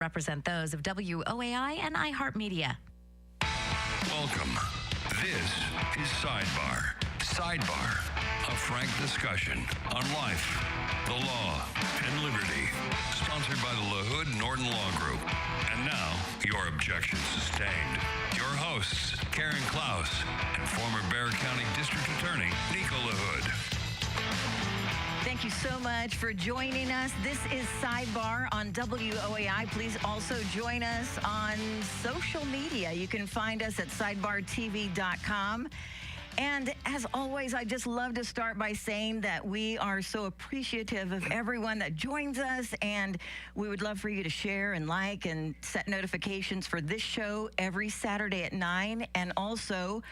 Represent those of WOAI and iHeartMedia. Welcome. This is Sidebar. Sidebar, a frank discussion on life, the law, and liberty. Sponsored by the LaHood Norton Law Group. And now, your objection sustained. Your hosts, Karen Klaus and former Bexar County District Attorney Nico LaHood. Thank you so much for joining us. This is Sidebar on WOAI. Please also join us on social media. You can find us at sidebartv.com. And as always, I just love to start by saying that we are so appreciative of everyone that joins us, and we would love for you to share and like and set notifications for this show every Saturday at 9, and also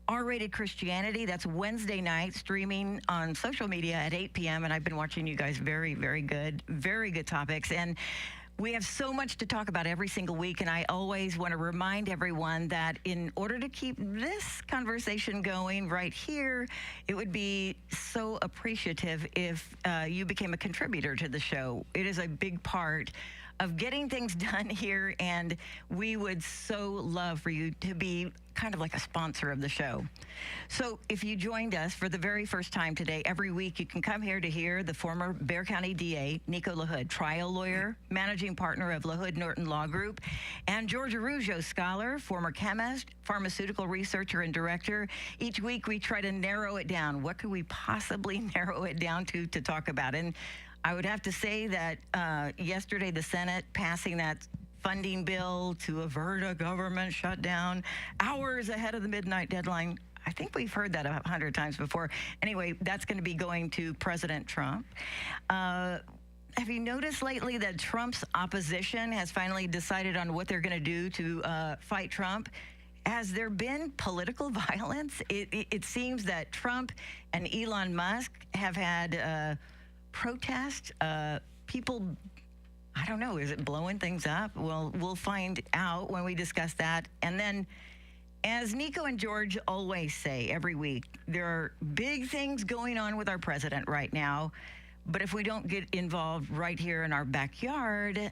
R-Rated Christianity. That's Wednesday night, streaming on social media at 8 p.m., and I've been watching you guys. Very good topics. And we have so much to talk about every single week, and I always want to remind everyone that in order to keep this conversation going right here, it would be so appreciative if you became a contributor to the show. It is a big part of getting things done here, and we would so love for you to be kind of like a sponsor of the show. So if you joined us for the very first time today, every week you can come here to hear the former Bexar County DA, Nico LaHood, trial lawyer, managing partner of LaHood Norton Law Group, and George Araujo, scholar, former chemist, pharmaceutical researcher, and director. Each week we try to narrow it down. What could we possibly narrow it down to talk about? And I would have to say that yesterday the Senate passing that funding bill to avert a government shutdown hours ahead of the midnight deadline. I think we've heard that 100 times before. Anyway, that's going to be going to President Trump. Have you noticed lately that Trump's opposition has finally decided on what they're going to do to fight Trump? Has there been political violence? It seems that Trump and Elon Musk have had protest. People, I don't know, is it blowing things up? Well, we'll find out when we discuss that. And then, as Nico and George always say every week, there are big things going on with our president right now. But if we don't get involved right here in our backyard,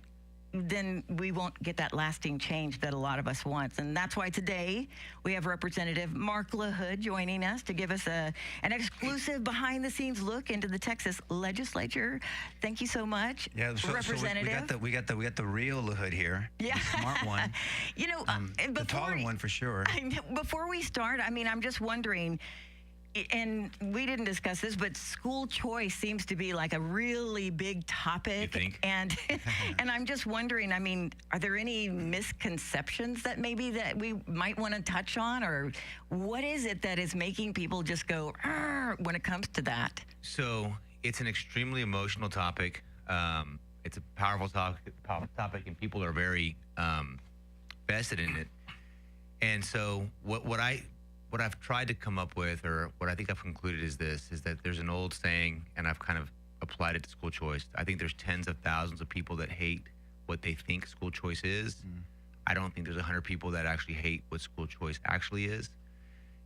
then we won't get that lasting change that a lot of us want. And that's why today we have Representative Marc LaHood joining us to give us an exclusive behind-the-scenes look into the Texas legislature. Thank you so much, Representative. So we got the real LaHood here. Yeah, the smart one. You know, the taller one for sure. Before we start, I mean, I'm just wondering. And we didn't discuss this, but school choice seems to be like a really big topic. You think? And and I'm just wondering, I mean, are there any misconceptions that maybe that we might want to touch on? Or what is it that is making people just go, when it comes to that? So it's an extremely emotional topic. It's a powerful topic, and people are very vested in it. And so what I've tried to come up with, or what I think I've concluded is that there's an old saying, and I've kind of applied it to school choice. I think there's tens of thousands of people that hate what they think school choice is. I don't think there's 100 people that actually hate what school choice actually is.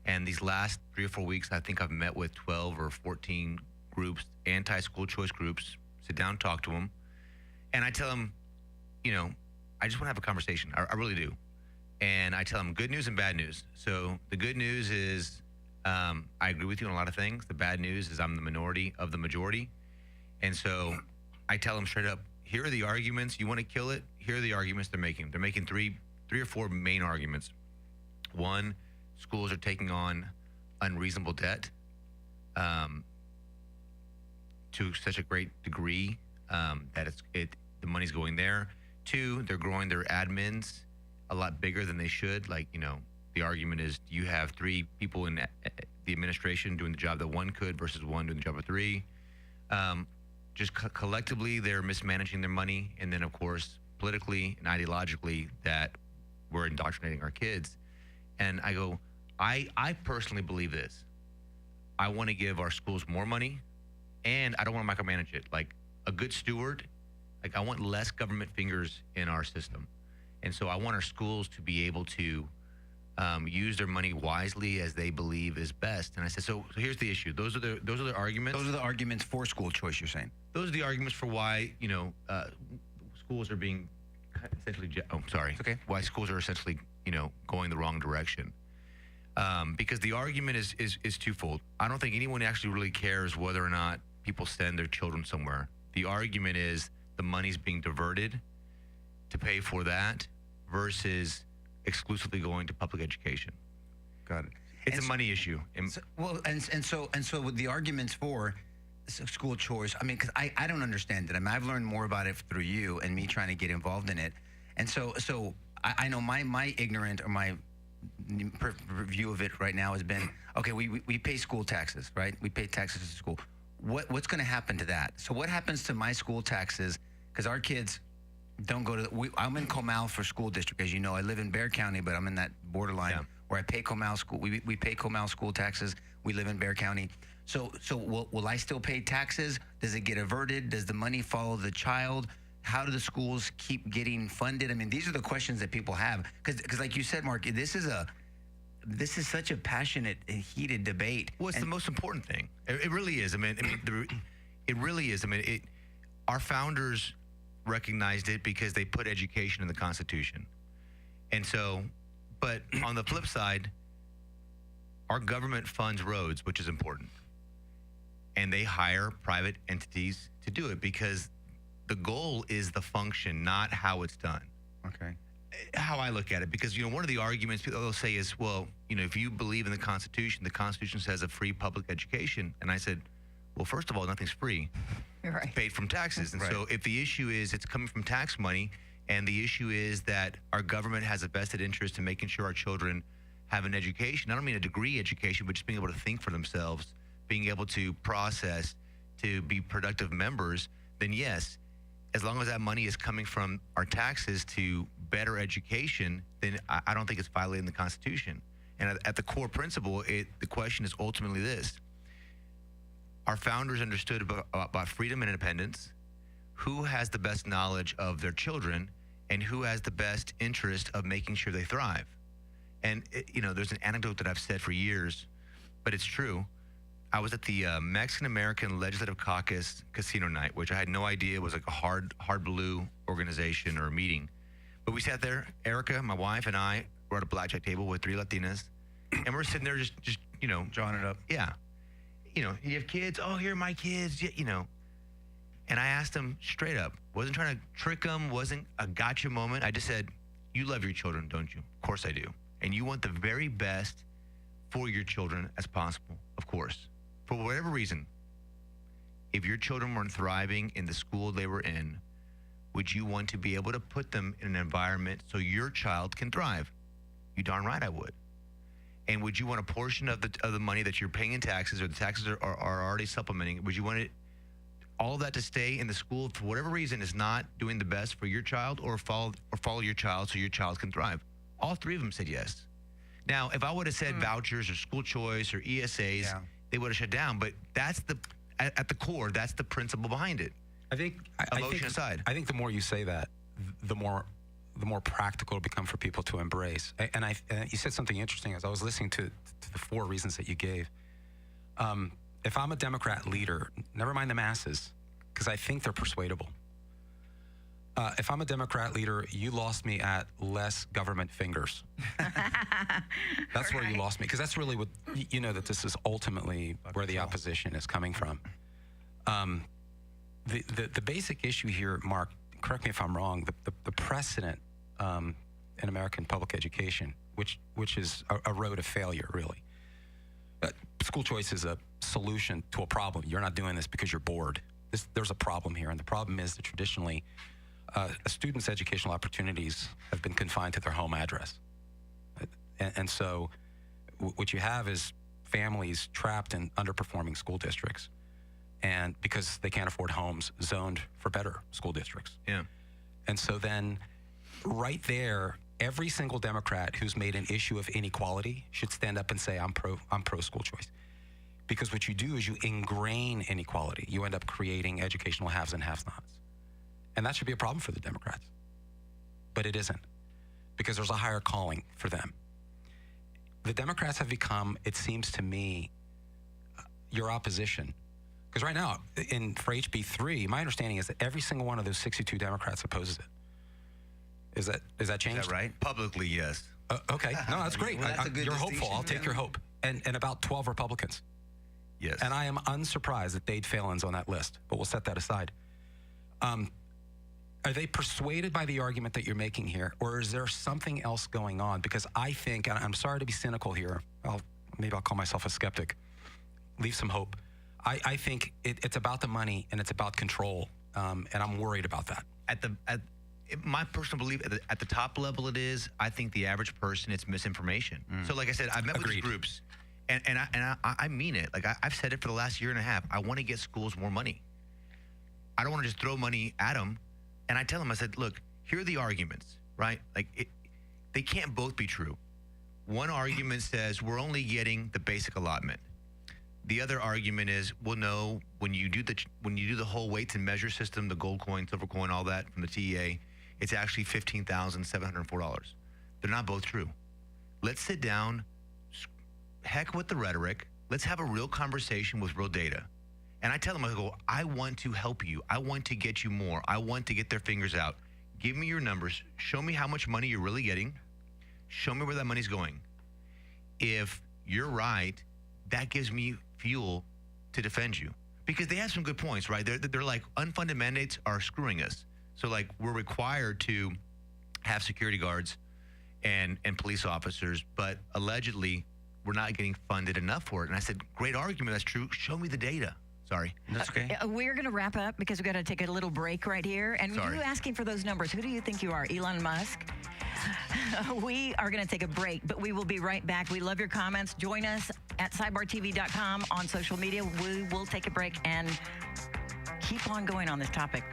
And these last 3 or 4 weeks, I think I've met with 12 or 14 groups, anti-school choice groups, sit down, talk to them. And I tell them, you know, I just want to have a conversation. I really do. And I tell them good news and bad news. So the good news is I agree with you on a lot of things. The bad news is I'm the minority of the majority. And so I tell them straight up, here are the arguments. You want to kill it? Here are the arguments they're making. They're making three or four main arguments. One, schools are taking on unreasonable debt to such a great degree that the money's going there. Two, they're growing their admins a lot bigger than they should. Like, you know, the argument is you have 3 people in the administration doing the job that one could versus one doing the job of 3. Just collectively, they're mismanaging their money. And then, of course, politically and ideologically, that we're indoctrinating our kids. And I go, I personally believe this. I want to give our schools more money, and I don't want to micromanage it. Like a good steward, like I want less government fingers in our system. And so I want our schools to be able to use their money wisely as they believe is best. And I said, so here's the issue. Those are the arguments. Those are the arguments for school choice, you're saying? Those are the arguments for why, you know, schools are being essentially, sorry. It's okay. Why schools are essentially, going the wrong direction. Because the argument is twofold. I don't think anyone actually really cares whether or not people send their children somewhere. The argument is the money's being diverted to pay for that versus exclusively going to public education. Got it. It's a money issue. So with the arguments for school choice, I mean, because I don't understand it. I mean, I've learned more about it through you and me trying to get involved in it. And so I know my ignorant or my view of it right now has been, okay, we pay school taxes, right? We pay taxes to school. What's going to happen to that? So what happens to my school taxes? Because our kids don't go to I'm in Comal for school district, as you know. I live in Bexar County, but I'm in that borderline where I pay Comal school. We pay Comal school taxes. We live in Bexar County. So will I still pay taxes? Does it get averted? Does the money follow the child? How do the schools keep getting funded? I mean, these are the questions that people have. Because like you said, Mark, this is such a passionate, heated debate. Well, it's the most important thing. It really is. It really is. Our founders recognized it because they put education in the Constitution. And so, but on the flip side, our government funds roads, which is important. And they hire private entities to do it because the goal is the function, not how it's done. Okay. How I look at it, because, one of the arguments people will say is, well, if you believe in the Constitution says a free public education. And I said, well, first of all, nothing's free. Right. It's paid from taxes. And so if the issue is it's coming from tax money, and the issue is that our government has a vested interest in making sure our children have an education, I don't mean a degree education, but just being able to think for themselves, being able to process, to be productive members, then yes, as long as that money is coming from our taxes to better education, then I don't think it's violating the Constitution. And at the core principle, the question is ultimately this. Our founders understood about freedom and independence, who has the best knowledge of their children, and who has the best interest of making sure they thrive. And, there's an anecdote that I've said for years, but it's true. I was at the Mexican-American Legislative Caucus Casino Night, which I had no idea was like a hard blue organization or a meeting. But we sat there, Erica, my wife, and I were at a blackjack table with 3 Latinas, and we're sitting there just drawing it up. Yeah. You have kids? Oh, here are my kids, And I asked them straight up, wasn't trying to trick them, wasn't a gotcha moment. I just said, you love your children, don't you? Of course I do. And you want the very best for your children as possible, of course. For whatever reason, if your children weren't thriving in the school they were in, would you want to be able to put them in an environment so your child can thrive? You darn right I would. And would you want a portion of the money that you're paying in taxes, or the taxes are already supplementing, would you want all of that to stay in the school for whatever reason is not doing the best for your child, or follow your child so your child can thrive? All 3 of them said yes. Now, if I would have said vouchers or school choice or ESAs, they would have shut down. But that's at the core, that's the principle behind it. I think aside. I think the more you say that, the more practical it'll become for people to embrace. And you said something interesting as I was listening to the 4 reasons that you gave. If I'm a Democrat leader, never mind the masses, because I think they're persuadable. If I'm a Democrat leader, you lost me at less government fingers. That's where you lost me, because that's really what, that this is ultimately where the opposition is coming from. The basic issue here, Mark, correct me if I'm wrong, the precedent in American public education, which is a road to failure, really. School choice is a solution to a problem. You're not doing this because you're bored. There's a problem here, and the problem is that traditionally, a student's educational opportunities have been confined to their home address. And so what you have is families trapped in underperforming school districts, and because they can't afford homes zoned for better school districts. Yeah. And so then right there, every single Democrat who's made an issue of inequality should stand up and say, I'm pro school choice. Because what you do is you ingrain inequality. You end up creating educational haves and have-nots. And that should be a problem for the Democrats. But it isn't, because there's a higher calling for them. The Democrats have become, it seems to me, your opposition. Because right now, for HB 3, my understanding is that every single one of those 62 Democrats opposes it. Is that changed? Is that right? Publicly, yes. Okay. No, that's great. Well, that's a good you're hopeful. distinction, I'll take yeah. your hope. And about 12 Republicans. Yes. And I am unsurprised that Dade Phelan's on that list, but we'll set that aside. Are they persuaded by the argument that you're making here, or is there something else going on? Because I think, and I'm sorry to be cynical here, maybe I'll call myself a skeptic, leave some hope. I think it's about the money and it's about control, and I'm worried about that. My personal belief, at the top level it is, I think the average person, it's misinformation. So like I said, I've met with these groups, and I mean it. Like I've said it for the last year and a half. I want to get schools more money. I don't want to just throw money at them. And I tell them, I said, look, here are the arguments, right? Like they can't both be true. One argument says we're only getting the basic allotment. The other argument is, well, no, when you do the whole weights and measure system, the gold coin, silver coin, all that from the TEA, it's actually $15,704. They're not both true. Let's sit down, heck with the rhetoric. Let's have a real conversation with real data. And I tell them, I go, I want to help you. I want to get you more. I want to get their fingers out. Give me your numbers. Show me how much money you're really getting. Show me where that money's going. If you're right, that gives me fuel to defend you. Because they have some good points, right? They're like, unfunded mandates are screwing us. So like we're required to have security guards and police officers, but allegedly we're not getting funded enough for it. And I said, great argument, that's true. Show me the data. Sorry. That's okay. We're going to wrap up because we've got to take a little break right here. And Sorry. you asking for those numbers, who do you think you are, Elon Musk? We are going to take a break, but we will be right back. We love your comments. Join us at sidebartv.com on social media. We will take a break and keep on going on this topic.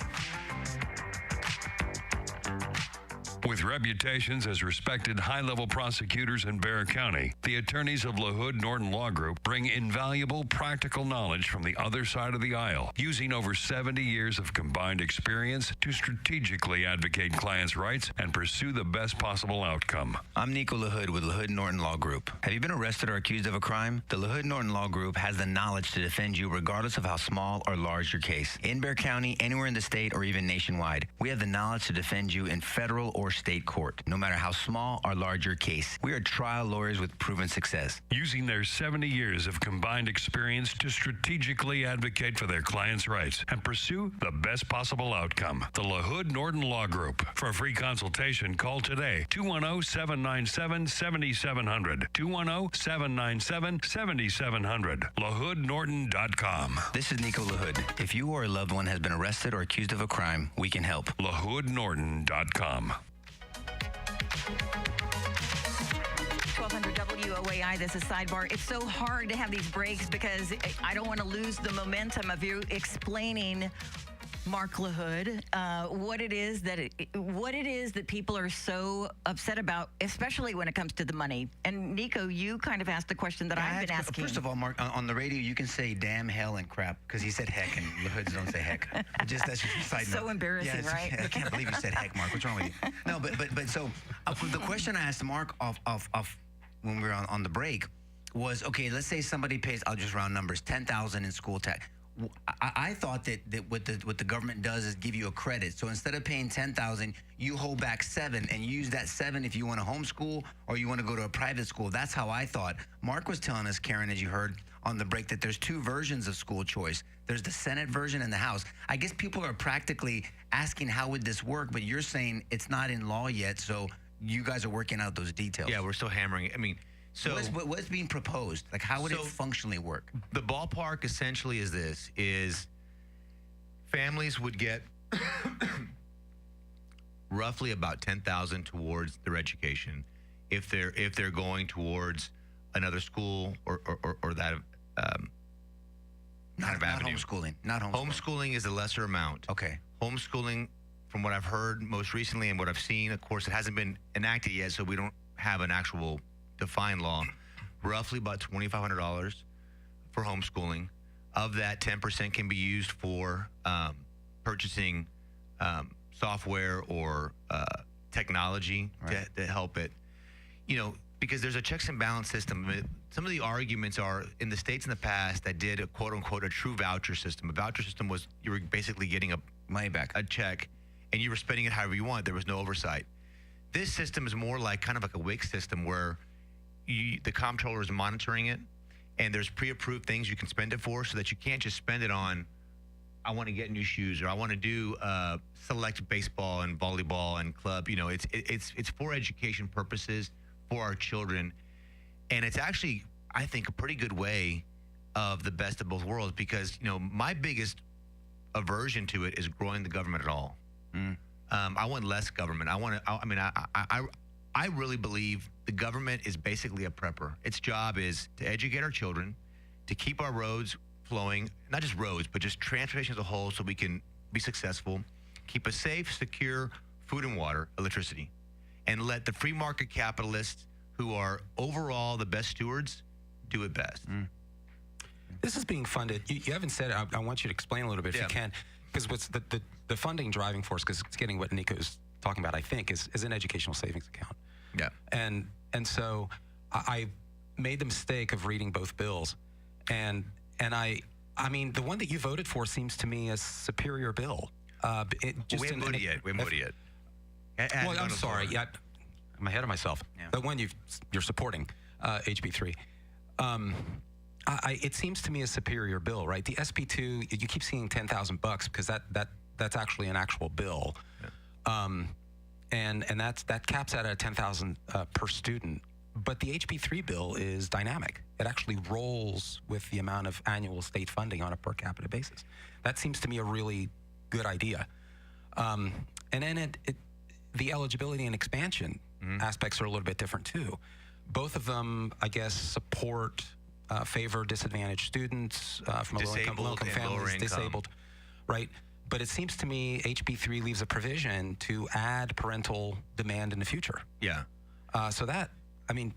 With reputations as respected high-level prosecutors in Bexar County, the attorneys of LaHood Norton Law Group bring invaluable practical knowledge from the other side of the aisle, using over 70 years of combined experience to strategically advocate clients' rights and pursue the best possible outcome. I'm Nico LaHood with LaHood Norton Law Group. Have you been arrested or accused of a crime? The LaHood Norton Law Group has the knowledge to defend you regardless of how small or large your case. In Bexar County, anywhere in the state, or even nationwide, we have the knowledge to defend you in federal or state court, no matter how small or large your case. We are trial lawyers with proven success. Using their 70 years of combined experience to strategically advocate for their clients' rights and pursue the best possible outcome. The LaHood Norton Law Group. For a free consultation, call today, 210-797-7700, 210-797-7700, LaHoodNorton.com. This is Nico LaHood. If you or a loved one has been arrested or accused of a crime, we can help. LaHoodNorton.com. 1200 WOAI, this is Sidebar. It's so hard to have these breaks because I don't want to lose the momentum of you explaining, Marc LaHood, what it is that people are so upset about, especially when it comes to the money. And Nico, you kind of asked the question that I've been asking. First of all, Mark, on the radio, you can say damn, hell, and crap because he said heck, and LaHoods don't say heck. That's just a side note. So embarrassing, right? I can't believe you said heck, Mark. What's wrong with you? No, but so the question I asked Mark off when we were on the break was, okay, let's say somebody pays, I'll just round numbers, $10,000 in school tax. I thought that what the government does is give you a credit. So instead of paying $10,000, you hold back $7,000 and use that $7,000 if you want to homeschool or you want to go to a private school. That's how I thought. Mark was telling us, Karen, as you heard on the break, that there's two versions of school choice. There's the Senate version and the House. I guess people are practically asking how would this work, but you're saying it's not in law yet, so you guys are working out those details. Yeah, we're still hammering it. I mean, so what's being proposed? Like, how would it functionally work? The ballpark essentially is this: is families would get roughly about $10,000 towards their education if they're going towards another school or that Not homeschooling. Not homeschooling. Homeschooling is a lesser amount. Okay. Homeschooling, from what I've heard most recently and what I've seen, of course, it hasn't been enacted yet, so we don't have an actual defined law. Roughly about $2,500 for homeschooling. Of that, 10% can be used for purchasing software or technology to help it. You know, because there's a checks and balance system. Some of the arguments are in the states in the past that did a quote unquote a true voucher system. A voucher system was you were basically getting money back, a check, and you were spending it however you want. There was no oversight. This system is more like kind of like a WIC system where the comptroller is monitoring it, and there's pre-approved things you can spend it for, so that you can't just spend it on, I want to get new shoes, or I want to do select baseball and volleyball and club. You know, it's for education purposes for our children, and it's actually, I think, a pretty good way of the best of both worlds, because, you know, my biggest aversion to it is growing the government at all. I want less government. I really believe the government is basically a prepper. Its job is to educate our children, to keep our roads flowing, not just roads, but just transportation as a whole, so we can be successful, keep us safe, secure, food and water, electricity, and let the free market capitalists, who are overall the best stewards, do it best. This is being funded. You haven't said it. I want you to explain a little bit if you can, because what's the funding driving force, because it's getting what Nico's talking about, I think, is an educational savings account. Yeah. And so I made the mistake of reading both bills, and I mean, the one that you voted for seems to me a superior bill. We haven't voted yet. Well, I'm sorry. Yeah, I'm ahead of myself. Yeah. The one you're supporting, HB3. It seems to me a superior bill, right? The SB2, you keep seeing $10,000 because that's actually an actual bill, and that caps out at $10,000 per student. But the HB3 bill is dynamic. It actually rolls with the amount of annual state funding on a per capita basis. That seems to me a really good idea. And then the eligibility and expansion aspects are a little bit different too. Both of them, I guess, support favor disadvantaged students from low-income families, disabled, right? But it seems to me HB3 leaves a provision to add parental demand in the future. Yeah. So that, I mean,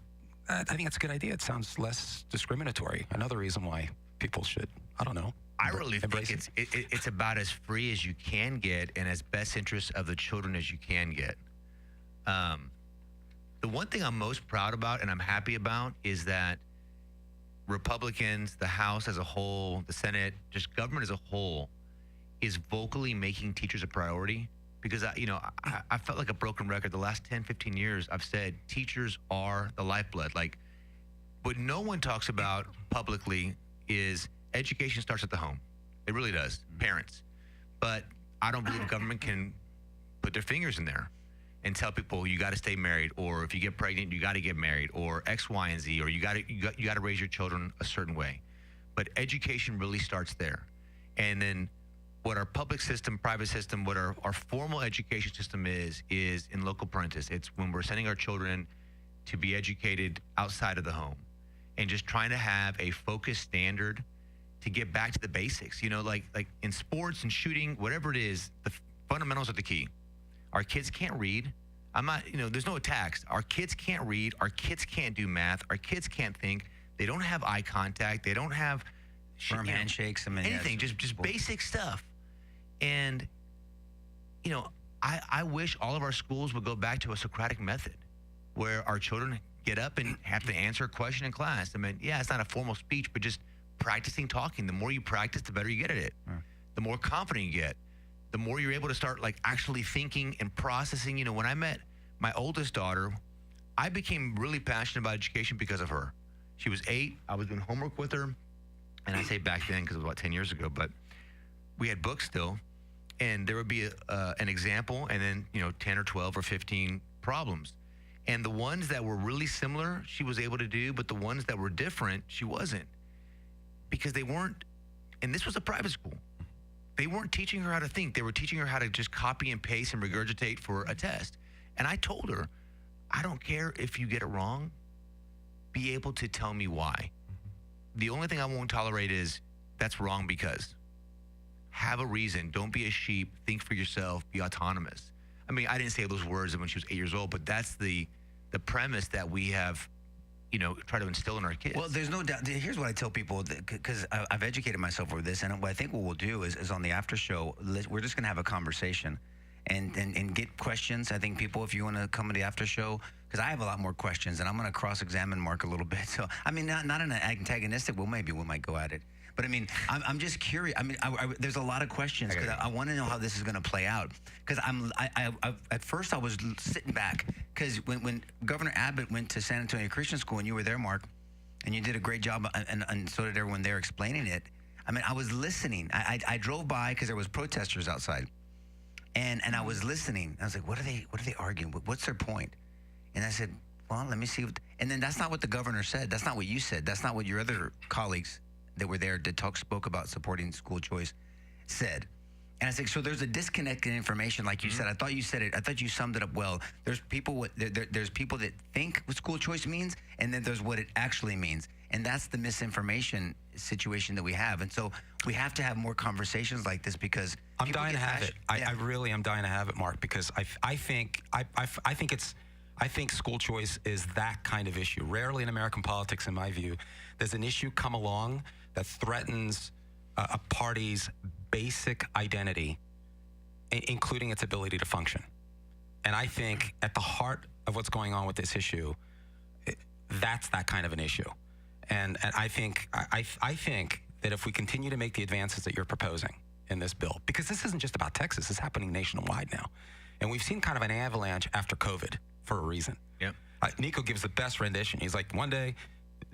I think that's a good idea. It sounds less discriminatory. Another reason why people should, I don't know. I really think it's about as free as you can get and as best interest of the children as you can get. The one thing I'm most proud about and I'm happy about is that Republicans, the House as a whole, the Senate, just government as a whole, is vocally making teachers a priority. Because, I felt like a broken record. The last 10, 15 years, I've said teachers are the lifeblood. Like, what no one talks about publicly is education starts at the home. It really does. Parents. But I don't believe government can put their fingers in there and tell people you got to stay married, or if you get pregnant, you got to get married, or X, Y, and Z, or you got to raise your children a certain way. But education really starts there. And then what our public system, private system, what our formal education system is in local parentis. It's when we're sending our children to be educated outside of the home and just trying to have a focused standard to get back to the basics. Like in sports and shooting, whatever it is, the fundamentals are the key. Our kids can't read. There's no attacks. Our kids can't read. Our kids can't do math. Our kids can't think. They don't have eye contact. They don't have firm handshakes. Anything, just basic stuff. And, I wish all of our schools would go back to a Socratic method where our children get up and have to answer a question in class. It's not a formal speech, but just practicing talking. The more you practice, the better you get at it. The more confident you get. The more you're able to start actually thinking and processing. When I met my oldest daughter, I became really passionate about education because of her. She was 8. I was doing homework with her. And I say back then because it was about 10 years ago, but we had books still. And there would be an example and then, 10 or 12 or 15 problems. And the ones that were really similar, she was able to do, but the ones that were different, she wasn't. Because they weren't, and this was a private school. They weren't teaching her how to think. They were teaching her how to just copy and paste and regurgitate for a test. And I told her, I don't care if you get it wrong, be able to tell me why. The only thing I won't tolerate is that's wrong because. Have a reason. Don't be a sheep. Think for yourself. Be autonomous. I didn't say those words when she was 8 years old, but that's the premise that we have, try to instill in our kids. Well, there's no doubt. Here's what I tell people, because I've educated myself over this, and what I think what we'll do is on the after show, we're just going to have a conversation and get questions. I think people, if you want to come to the after show, because I have a lot more questions, and I'm going to cross-examine Mark a little bit. So, not in an antagonistic way. Maybe we might go at it. But I mean, I'm just curious. I mean, there's a lot of questions because I want to know how this is going to play out. Because at first I was sitting back because when Governor Abbott went to San Antonio Christian School and you were there, Mark, and you did a great job, and so did everyone there explaining it. I mean, I was listening. I drove by because there was protesters outside, and I was listening. I was like, what are they arguing? What's their point? And I said, well, let me see. And then that's not what the governor said. That's not what you said. That's not what your other colleagues that were there that spoke about supporting school choice said. And I said, so there's a disconnect in information, like you said. I thought you said it. I thought you summed it up well. There's people there's people that think what school choice means, and then there's what it actually means. And that's the misinformation situation that we have. And so we have to have more conversations like this because I'm dying to have it. I really am dying to have it, Mark, because I think school choice is that kind of issue. Rarely in American politics, in my view, there's an issue come along that threatens a party's basic identity, including its ability to function. And I think at the heart of what's going on with this issue, that's that kind of an issue. And I think that if we continue to make the advances that you're proposing in this bill, because this isn't just about Texas, it's happening nationwide now. And we've seen kind of an avalanche after COVID for a reason. Yep. Nico gives the best rendition. He's like, one day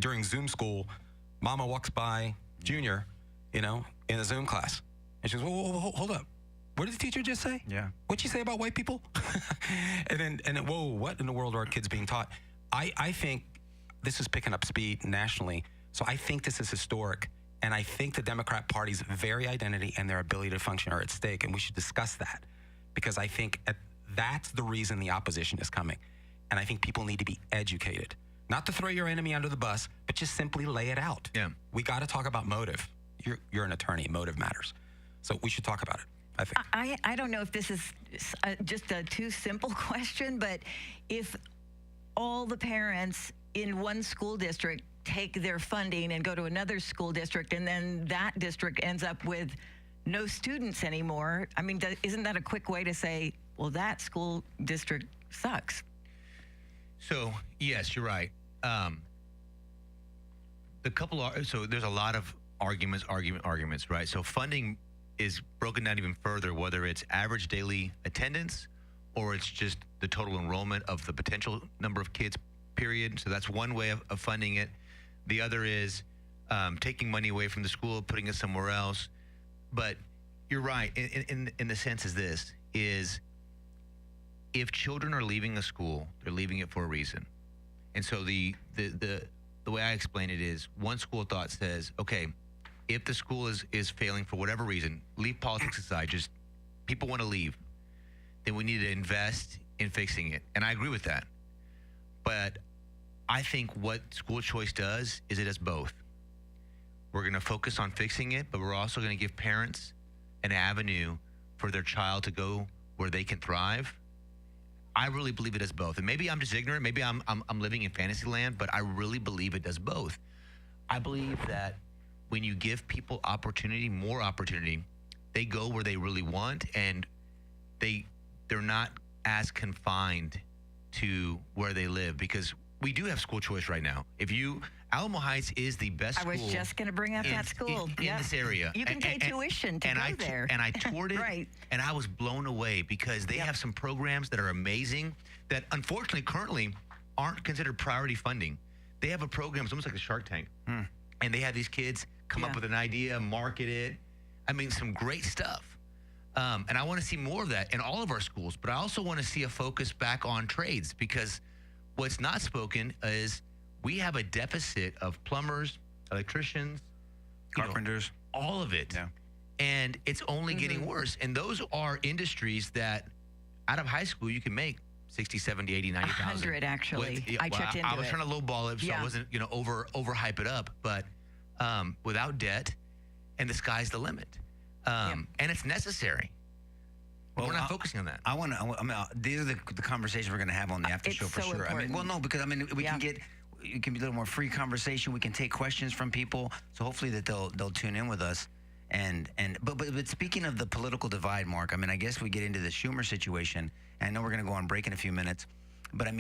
during Zoom school, Mama walks by Junior, in a Zoom class. And she goes, whoa, hold up. What did the teacher just say? Yeah. What'd she say about white people? and then, whoa, what in the world are kids being taught? I think this is picking up speed nationally. So I think this is historic. And I think the Democrat Party's very identity and their ability to function are at stake. And we should discuss that because I think that's the reason the opposition is coming. And I think people need to be educated. Not to throw your enemy under the bus, but just simply lay it out. Yeah. We got to talk about motive. You're an attorney. Motive matters. So we should talk about it, I think. I don't know if this is just a too simple question, but if all the parents in one school district take their funding and go to another school district, and then that district ends up with no students anymore, I mean, isn't that a quick way to say, well, that school district sucks? So, yes, you're right. So there's a lot of arguments, right? So funding is broken down even further, whether it's average daily attendance or it's just the total enrollment of the potential number of kids, period. So that's one way of funding it. The other is taking money away from the school, putting it somewhere else. But you're right, in the sense is if children are leaving a school, they're leaving it for a reason. And so the way I explain it is one school of thought says, okay, if the school is failing for whatever reason, leave politics aside, just people want to leave, then we need to invest in fixing it. And I agree with that. But I think what school choice does is it does both. We're going to focus on fixing it, but we're also going to give parents an avenue for their child to go where they can thrive. I really believe it does both. And maybe I'm just ignorant. Maybe I'm living in fantasy land, but I really believe it does both. I believe that when you give people more opportunity, they go where they really want, and they're not as confined to where they live, because we do have school choice right now. Alamo Heights is the best school. I was just going to bring up that school. In this area. You can pay tuition to go there. And I toured it, right. And I was blown away because they have some programs that are amazing that unfortunately currently aren't considered priority funding. They have a program, it's almost like a Shark Tank. And they have these kids come up with an idea, market it. I mean, some great stuff. And I want to see more of that in all of our schools. But I also want to see a focus back on trades, because what's not spoken is we have a deficit of plumbers, electricians, Carpenters. All of it. Yeah. And it's only getting worse. And those are industries that out of high school you can make 60, 70, 80, 90,000. 100 actually. I checked into it. I was trying to lowball it, so I wasn't, overhype it up, but without debt, and the sky's the limit. And it's necessary. Well, we're not focusing on that. These are the conversations we're going to have on the after show for sure. Important. It can be a little more free conversation. We can take questions from people. So hopefully that they'll tune in with us. But speaking of the political divide, Mark, I guess we get into the Schumer situation. And I know we're going to go on break in a few minutes. But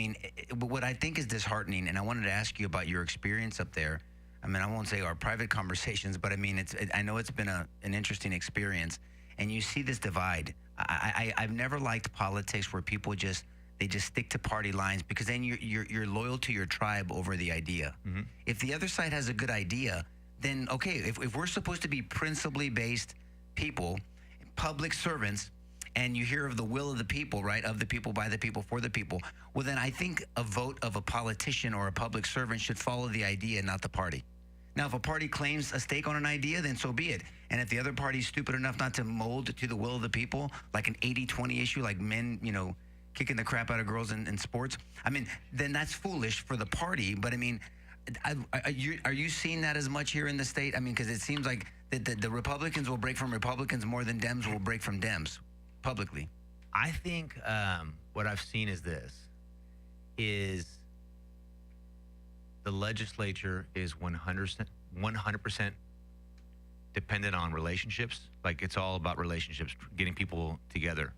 what I think is disheartening, and I wanted to ask you about your experience up there. I mean, I won't say our private conversations, but I mean, I know it's been an interesting experience, and you see this divide. I've never liked politics where people just stick to party lines, because then you're loyal to your tribe over the idea. Mm-hmm. If the other side has a good idea, then okay. If we're supposed to be principally based people, public servants, and you hear of the will of the people, right? Of the people, by the people, for the people. Well, then I think a vote of a politician or a public servant should follow the idea, not the party. Now, if a party claims a stake on an idea, then so be it. And if the other party's stupid enough not to mold to the will of the people, like an 80-20 issue, like men, kicking the crap out of girls in sports, I mean, then that's foolish for the party. But I mean, are you seeing that as much here in the state? I mean, because it seems like the Republicans will break from Republicans more than Dems will break from Dems publicly. I think what I've seen is the legislature is 100% dependent on relationships. Like, it's all about relationships, getting people together.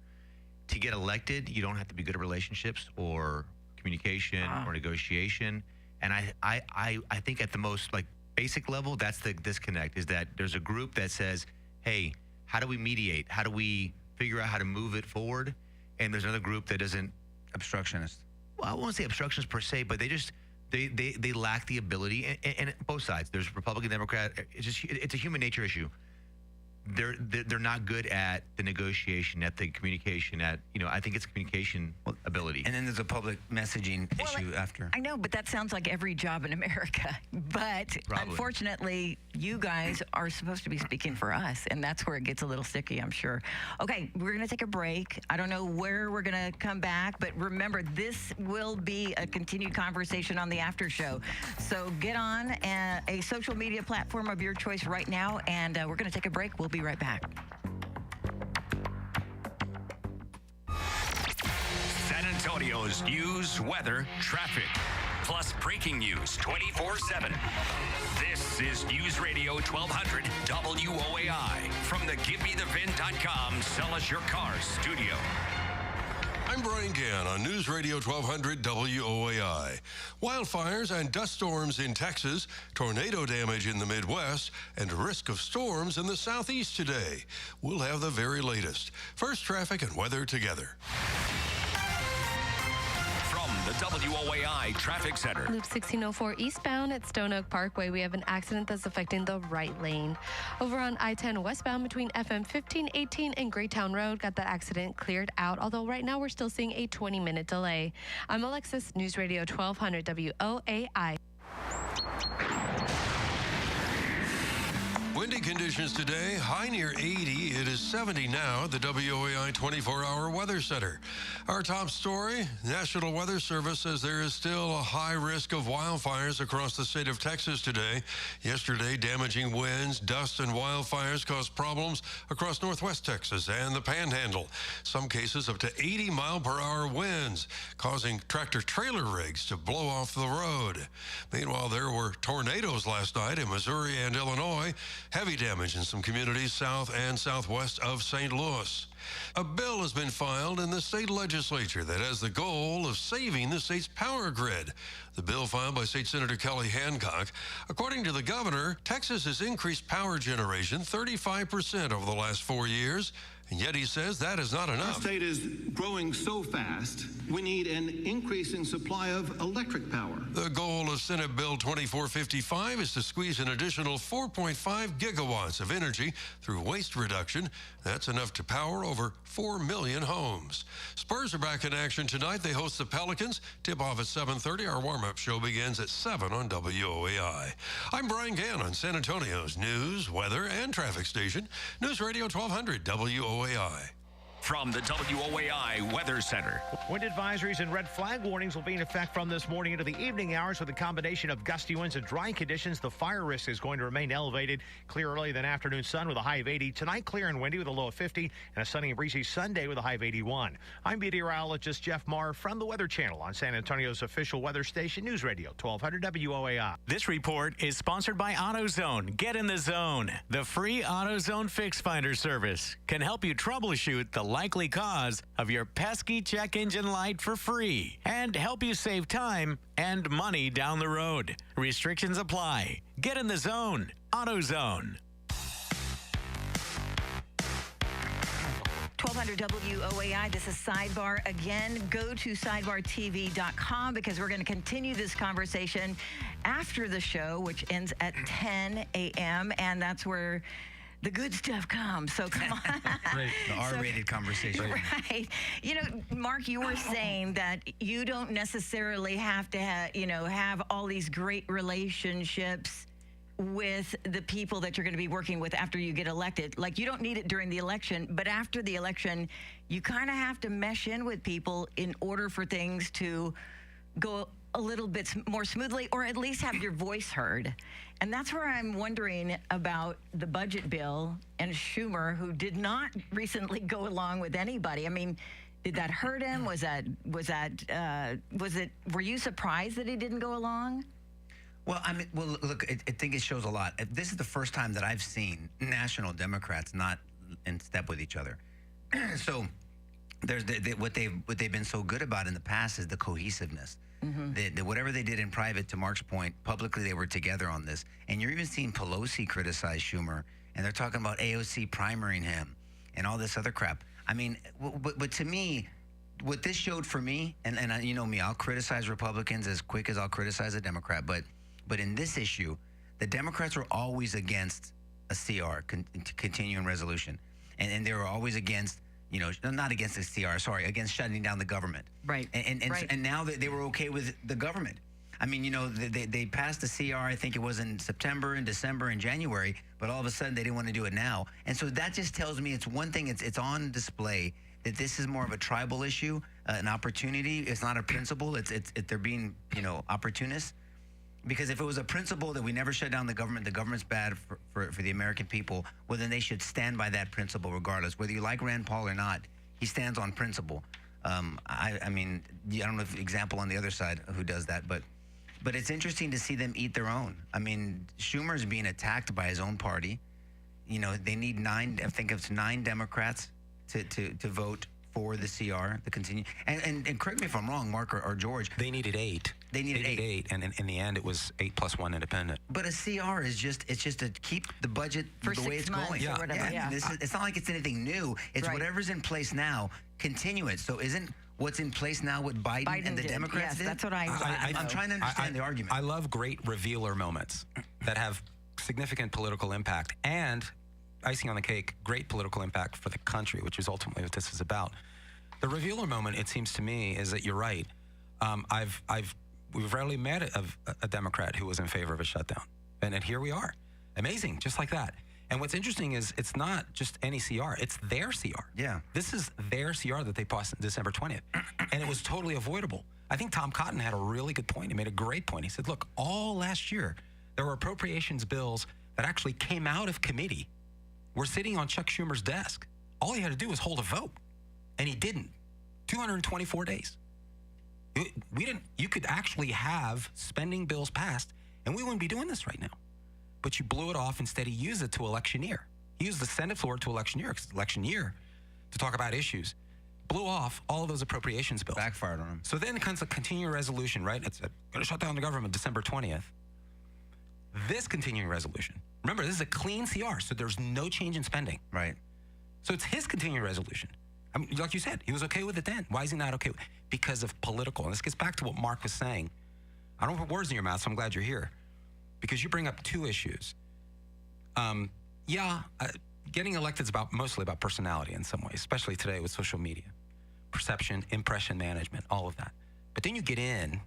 To get elected, you don't have to be good at relationships or communication or negotiation. And I think at the most basic level, that's the disconnect, is that there's a group that says, hey, how do we mediate? How do we figure out how to move it forward? And there's another group that doesn't. Obstructionist. Well, I won't say obstructionist per se, but they lack the ability, and both sides. There's Republican, Democrat. It's a human nature issue. They're not good at the negotiation, at the communication, I think it's communication ability. And then there's a public messaging issue after. I know, but that sounds like every job in America. But Probably. Unfortunately, you guys are supposed to be speaking for us, and that's where it gets a little sticky, I'm sure. Okay, we're going to take a break. I don't know where we're going to come back, but remember, this will be a continued conversation on the after show. So get on a social media platform of your choice right now, and we're going to take a break. We'll be right back. San Antonio's news, weather, traffic, plus breaking news 24/7. This is News Radio 1200 WOAI from the GiveMeTheVin.com Sell Us Your Cars studio. I'm Brian Gann on News Radio 1200 WOAI. Wildfires and dust storms in Texas, tornado damage in the Midwest, and risk of storms in the Southeast today. We'll have the very latest. First, traffic and weather together. The WOAI Traffic Center. Loop 1604 eastbound at Stone Oak Parkway. We have an accident that's affecting the right lane. Over on I-10 westbound between FM 1518 and Greytown Road, got that accident cleared out, although right now we're still seeing a 20-minute delay. I'm Alexis, News Radio 1200 WOAI. Windy conditions today, high near 80. It is 70 now at the WOAI 24-hour weather center. Our top story, National Weather Service says there is still a high risk of wildfires across the state of Texas today. Yesterday, damaging winds, dust, and wildfires caused problems across northwest Texas and the Panhandle. Some cases up to 80-mile-per-hour winds, causing tractor-trailer rigs to blow off the road. Meanwhile, there were tornadoes last night in Missouri and Illinois. Heavy damage in some communities south and southwest of St. Louis. A bill has been filed in the state legislature that has the goal of saving the state's power grid. The bill filed by State Senator Kelly Hancock. According to the governor, Texas has increased power generation 35% over the last 4 years. And yet he says that is not enough. Our state is growing so fast, we need an increasing supply of electric power. The goal of Senate Bill 2455 is to squeeze an additional 4.5 gigawatts of energy through waste reduction. That's enough to power over 4 million homes. Spurs are back in action tonight. They host the Pelicans. Tip-off at 7:30. Our warm-up show begins at 7 on WOAI. I'm Brian Gann on San Antonio's news, weather, and traffic station. News Radio 1200 WOAI. From the WOAI Weather Center. Wind advisories and red flag warnings will be in effect from this morning into the evening hours with a combination of gusty winds and dry conditions. The fire risk is going to remain elevated. Clear early than afternoon sun with a high of 80. Tonight, clear and windy with a low of 50 and a sunny and breezy Sunday with a high of 81. I'm meteorologist Jeff Marr from the Weather Channel on San Antonio's official weather station, News Radio 1200 WOAI. This report is sponsored by AutoZone. Get in the zone. The free AutoZone Fix Finder service can help you troubleshoot the likely cause of your pesky check engine light for free and help you save time and money down the road. Restrictions apply. Get in the zone. AutoZone. 1200 WOAI. This is Sidebar again. Go to sidebartv.com because we're going to continue this conversation after the show, which ends at 10 a.m. And that's where the good stuff comes. So come on. Right. The R-rated conversation. Right. You know, Mark, you were saying that you don't necessarily have to have all these great relationships with the people that you're going to be working with after you get elected. Like, you don't need it during the election, but after the election, you kind of have to mesh in with people in order for things to go a little bit more smoothly, or at least have your voice heard. And that's where I'm wondering about the budget bill and Schumer, who did not recently go along with anybody. I mean, did that hurt him? Were you surprised that he didn't go along? Well, look, I think it shows a lot. This is the first time that I've seen national Democrats not in step with each other. So there's what they've been so good about in the past is the cohesiveness. Mm-hmm. Whatever they did in private, to Mark's point, publicly they were together on this. And you're even seeing Pelosi criticize Schumer, and they're talking about AOC primarying him and all this other crap. I mean, but to me, what this showed for me, and you know me, I'll criticize Republicans as quick as I'll criticize a Democrat, but in this issue, the Democrats were always against a CR, continuing resolution. And they were always against, not against the CR, sorry, against shutting down the government. Right. And now they were okay with the government. I mean, they passed the CR, I think it was in September and December and January, but all of a sudden they didn't want to do it now. And so that just tells me it's one thing, it's on display that this is more of a tribal issue, an opportunity. It's not a principle. They're being, opportunists. Because if it was a principle that we never shut down the government's bad for the American people, well, then they should stand by that principle regardless. Whether you like Rand Paul or not, he stands on principle. I mean, I don't know if example on the other side who does that, but it's interesting to see them eat their own. I mean, Schumer's being attacked by his own party. They need 9 Democrats to vote for the CR, the continue. And correct me if I'm wrong, Mark or George. They needed 8. They needed 8. And in the end, it was 8 plus 1 independent. But a CR is just to keep the budget for the way it's going. Or whatever, yeah. It's not like it's anything new. It's whatever's in place now, continue it. So isn't what's in place now what Biden and the did. Democrats yes, did? That's what I'm trying to understand the argument. I love great revealer moments that have significant political impact and, icing on the cake, great political impact for the country, which is ultimately what this is about. The revealer moment, it seems to me, is that you're right. We've rarely met a Democrat who was in favor of a shutdown. And here we are. Amazing, just like that. And what's interesting is it's not just any CR, it's their CR. Yeah. This is their CR that they passed on December 20th. And it was totally avoidable. I think Tom Cotton had a really good point. He made a great point. He said, look, all last year, there were appropriations bills that actually came out of committee, were sitting on Chuck Schumer's desk. All he had to do was hold a vote. And he didn't. 224 days. You could actually have spending bills passed, and we wouldn't be doing this right now. But you blew it off. Instead, he used it to electioneer. He used the Senate floor to electioneer, because election year, to talk about issues. Blew off all of those appropriations bills. Backfired on him. So then it comes a continuing resolution, right? It's going to shut down the government December 20th. This continuing resolution, remember, this is a clean CR, so there's no change in spending. Right. So it's his continuing resolution. I mean, like you said, he was okay with it then. Why is he not okay with it? Because of political. And this gets back to what Mark was saying. I don't put words in your mouth, so I'm glad you're here. Because you bring up 2 issues. Getting elected is mostly about personality in some ways, especially today with social media. Perception, impression management, all of that. But then you get in, and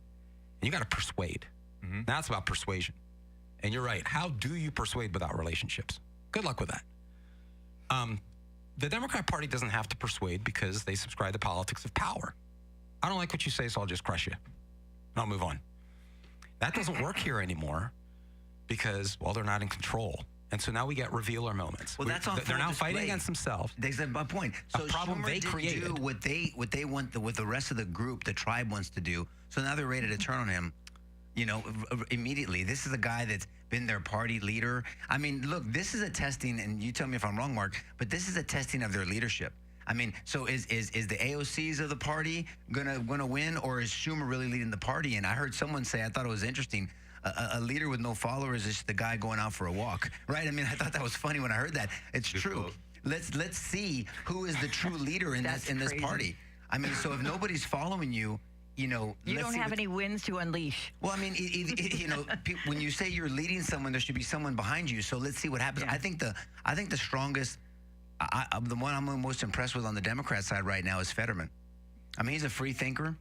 you got to persuade. Mm-hmm. Now it's about persuasion. And you're right. How do you persuade without relationships? Good luck with that. The Democrat Party doesn't have to persuade because they subscribe to politics of power. I don't like what you say, so I'll just crush you. And I'll move on. That doesn't work here anymore because, well, they're not in control. And so now we get revealer moments. Well, that's on they're now fighting against themselves. That's my point. So a problem Schumer they created. Do what they want, what the rest of the group, the tribe, wants to do. So now they're ready to turn on him, immediately. This is a guy that's been their party leader. I mean, look, this is a testing, and you tell me if I'm wrong, Mark, but this is a testing of their leadership. I mean, so is the AOCs of the party gonna win, or is Schumer really leading the party? And I heard someone say, I thought it was interesting, a leader with no followers is the guy going out for a walk, right? I mean, I thought that was funny when I heard that. It's Good true. quote. Let's see who is the true leader in this crazy. party. I mean, so if nobody's following you, you know, You let's don't see have what- any wins to unleash. Well, I mean, you know, when you say you're leading someone, there should be someone behind you. So let's see what happens. Yeah. I think the strongest, the one I'm most impressed with on the Democrat side right now is Fetterman. I mean, he's a free thinker.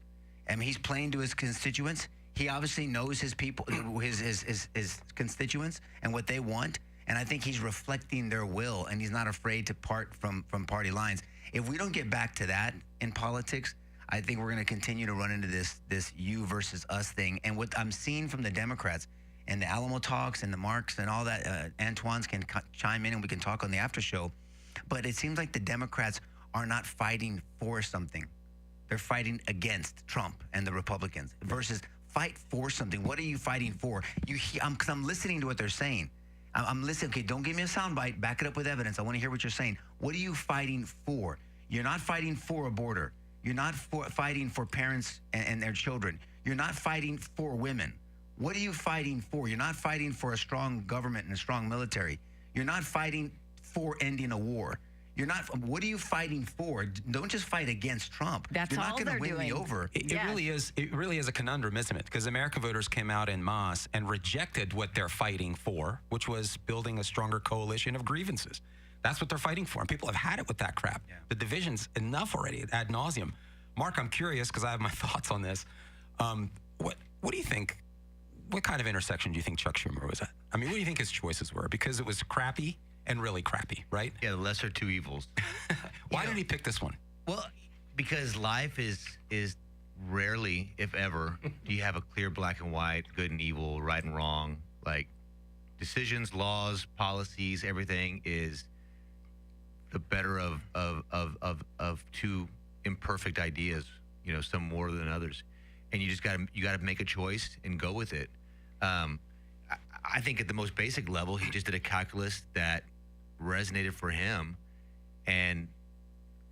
I mean, he's playing to his constituents. He obviously knows his people, his constituents, and what they want. And I think he's reflecting their will, and he's not afraid to part from party lines. If we don't get back to that in politics, I think we're going to continue to run into this you versus us thing. And what I'm seeing from the Democrats and the Alamo talks and the Marks and all that, Antoine's can chime in and we can talk on the after show. But it seems like the Democrats are not fighting for something. They're fighting against Trump and the Republicans versus fight for something. What are you fighting for? Because I'm listening to what they're saying. I'm listening. Okay, don't give me a soundbite. Back it up with evidence. I want to hear what you're saying. What are you fighting for? You're not fighting for a border. You're not fighting for parents and their children. You're not fighting for women. What are you fighting for? You're not fighting for a strong government and a strong military. You're not fighting for ending a war. You're not. What are you fighting for? Don't just fight against Trump. That's You're not all going to they're win doing. me over. It Yes. really is. It really is a conundrum, isn't it? Because American voters came out en masse and rejected what they're fighting for, which was building a stronger coalition of grievances. That's what they're fighting for, and people have had it with that crap. Yeah. The division's enough already, ad nauseum. Mark, I'm curious because I have my thoughts on this. What do you think? What kind of intersection do you think Chuck Schumer was at? I mean, what do you think his choices were? Because it was crappy and really crappy, right? Yeah, the lesser two evils. Why did he pick this one? Well, because life is rarely, if ever, do you have a clear black and white, good and evil, right and wrong. Like decisions, laws, policies, everything is the better of two imperfect ideas. You know, some more than others, and you just got to make a choice and go with it. I think at the most basic level, he just did a calculus that resonated for him, and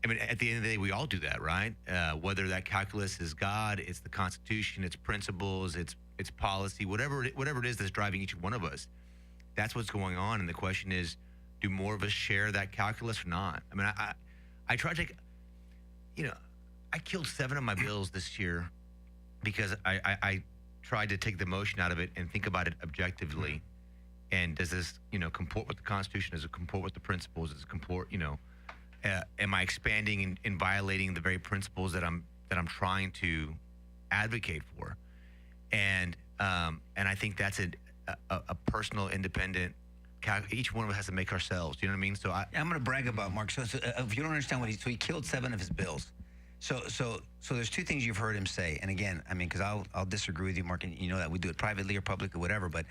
I mean, at the end of the day, we all do that, right? Whether that calculus is God, it's the Constitution, it's principles, it's policy, whatever it is that's driving each one of us. That's what's going on, and the question is, do more of us share that calculus or not? I mean, I try to, I killed 7 of my bills this year because I tried to take the emotion out of it and think about it objectively. And does this, comport with the Constitution? Does it comport with the principles? Does it comport, am I expanding and violating the very principles that I'm trying to advocate for? And I think that's a personal, independent. Each one of us has to make ourselves. You know what I mean? So I'm going to brag about Mark. So if you don't understand he killed 7 of his bills. So there's 2 things you've heard him say. And again, I mean, because I'll disagree with you, Mark, and you know that we do it privately or publicly, whatever. But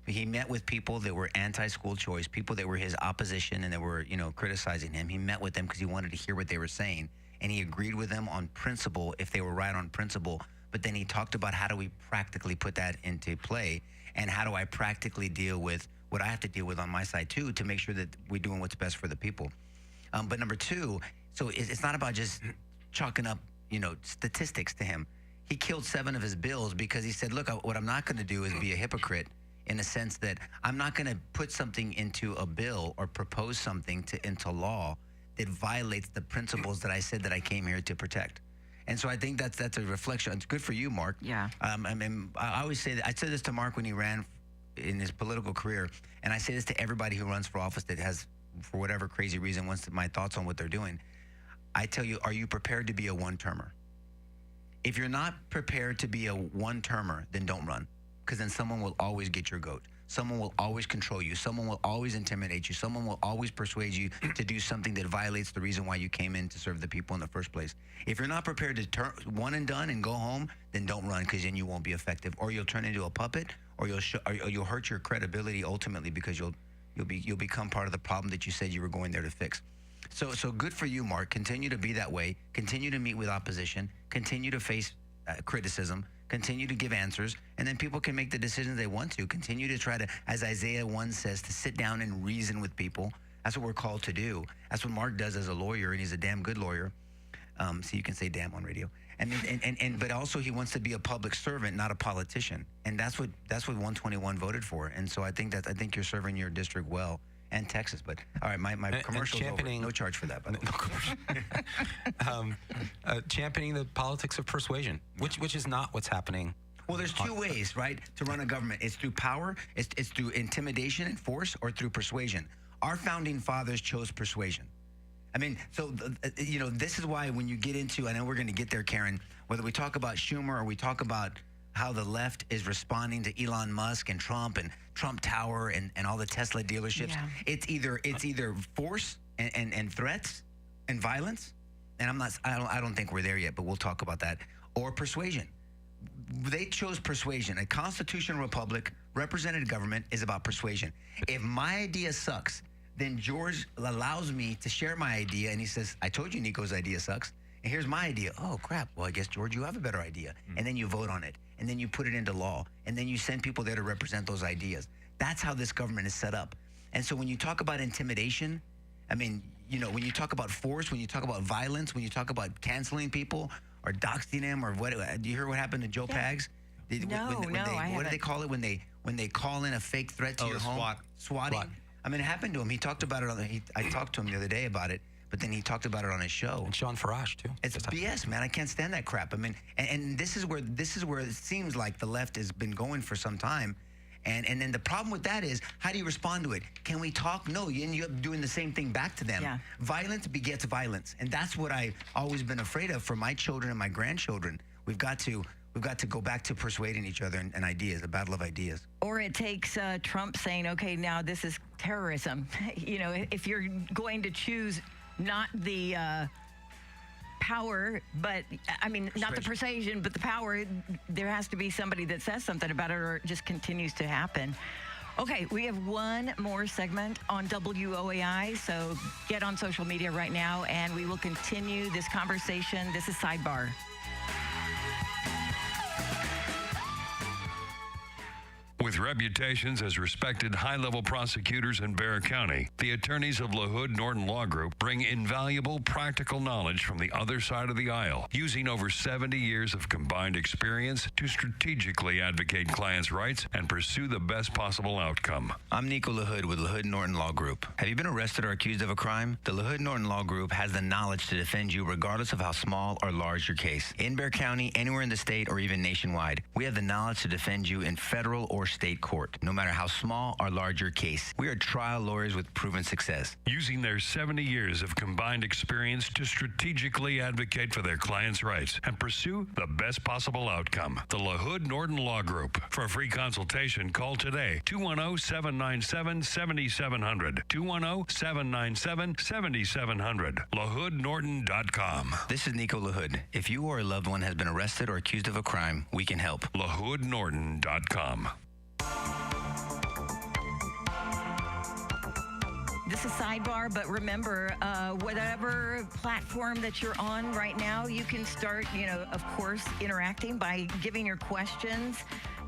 he met with people that were anti-school choice, people that were his opposition and that were, criticizing him. He met with them because he wanted to hear what they were saying. And he agreed with them on principle if they were right on principle. But then he talked about how do we practically put that into play, and how do I practically deal with what I have to deal with on my side too, to make sure that we're doing what's best for the people. But number 2, so it's not about just chalking up, statistics to him. He killed 7 of his bills because he said, look, what I'm not going to do is be a hypocrite, in a sense that I'm not going to put something into a bill or propose something into law that violates the principles that I said that I came here to protect. And so I think that's a reflection. It's good for you, Mark. Yeah. I mean, I always say that. I said this to Mark when he ran in his political career, and I say this to everybody who runs for office that has, for whatever crazy reason, wants my thoughts on what they're doing. I tell you, are you prepared to be a one-termer? If you're not prepared to be a one-termer, then don't run, because then someone will always get your goat. Someone will always control you. Someone will always intimidate you. Someone will always persuade you to do something that violates the reason why you came in to serve the people in the first place. If you're not prepared to turn one and done and go home, then don't run, because then you won't be effective, or you'll turn into a puppet, or you'll hurt your credibility ultimately, because you'll become part of the problem that you said you were going there to fix. So good for you, Mark. Continue to be that way. Continue to meet with opposition. Continue to face criticism. Continue to give answers, and then people can make the decisions they want to. Continue to try to, as Isaiah 1 says, to sit down and reason with people. That's what we're called to do. That's what Mark does as a lawyer, and he's a damn good lawyer. So you can say damn on radio. But also he wants to be a public servant, not a politician. And that's what 121 voted for. And so I think you're serving your district well, and Texas. But all right, my commercial's over. No charge for that, by the way. Championing the politics of persuasion, which is not what's happening. Well, there's two ways, right, to run a government. It's through power, it's through intimidation and force, or through persuasion. Our founding fathers chose persuasion. I mean, so, this is why when you get into, I know we're going to get there, Karen, whether we talk about Schumer or we talk about how the left is responding to Elon Musk and Trump Tower and all the Tesla dealerships, it's either force and threats and violence, and I don't think we're there yet, but we'll talk about that, or persuasion. They chose persuasion. A constitutional republic, representative government is about persuasion. If my idea sucks, then George allows me to share my idea, and he says, I told you Nico's idea sucks, and here's my idea. Oh, crap. Well, I guess, George, you have a better idea. And then you vote on it, and then you put it into law, and then you send people there to represent those ideas. That's how this government is set up. And so when you talk about intimidation, I mean, when you talk about force, when you talk about violence, when you talk about canceling people or doxing them, or what, do you hear what happened to Joe Pags? What do they call it when they call in a fake threat to your home? Swatting. I mean, it happened to him. He talked about it I talked to him the other day about it, but then he talked about it on his show. And Sean Farage too. It's BS, man. I can't stand that crap. I mean, and this is where it seems like the left has been going for some time. And then the problem with that is, how do you respond to it? Can we talk? No, you end up doing the same thing back to them. Yeah. Violence begets violence, and that's what I've always been afraid of for my children and my grandchildren. We've got to go back to persuading each other and ideas, a battle of ideas. Or it takes Trump saying, okay, now this is terrorism. If you're going to choose not the power, but not the persuasion, but the power, there has to be somebody that says something about it, or it just continues to happen. Okay, we have one more segment on WOAI, so get on social media right now, and we will continue this conversation. This is Sidebar. With reputations as respected high-level prosecutors in Bexar County, the attorneys of LaHood Norton Law Group bring invaluable practical knowledge from the other side of the aisle, using over 70 years of combined experience to strategically advocate clients' rights and pursue the best possible outcome. I'm Nico LaHood with LaHood Norton Law Group. Have you been arrested or accused of a crime? The LaHood Norton Law Group has the knowledge to defend you regardless of how small or large your case. In Bexar County, anywhere in the state, or even nationwide, we have the knowledge to defend you in federal or state court, no matter how small or large your case. We are trial lawyers with proven success. Using their 70 years of combined experience to strategically advocate for their clients' rights and pursue the best possible outcome. The LaHood Norton Law Group. For a free consultation, call today, 210-797-7700. 210-797-7700. LaHoodNorton.com. This is Nico LaHood. If you or a loved one has been arrested or accused of a crime, we can help. LaHoodNorton.com. This is Sidebar, but remember, whatever platform that you're on right now, you can start, of course, interacting by giving your questions,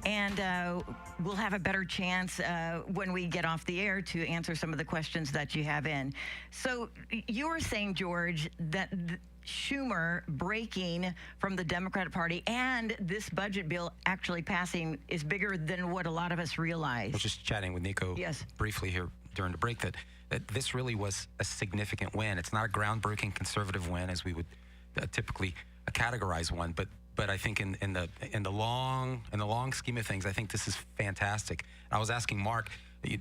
and we'll have a better chance when we get off the air to answer some of the questions that you have in. So you were saying, George, that Schumer breaking from the Democratic Party and this budget bill actually passing is bigger than what a lot of us realize. I was just chatting with Nico briefly here during the break that this really was a significant win. It's not a groundbreaking conservative win as we would typically categorize one, but I think in the long scheme of things, I think this is fantastic. I was asking Mark, what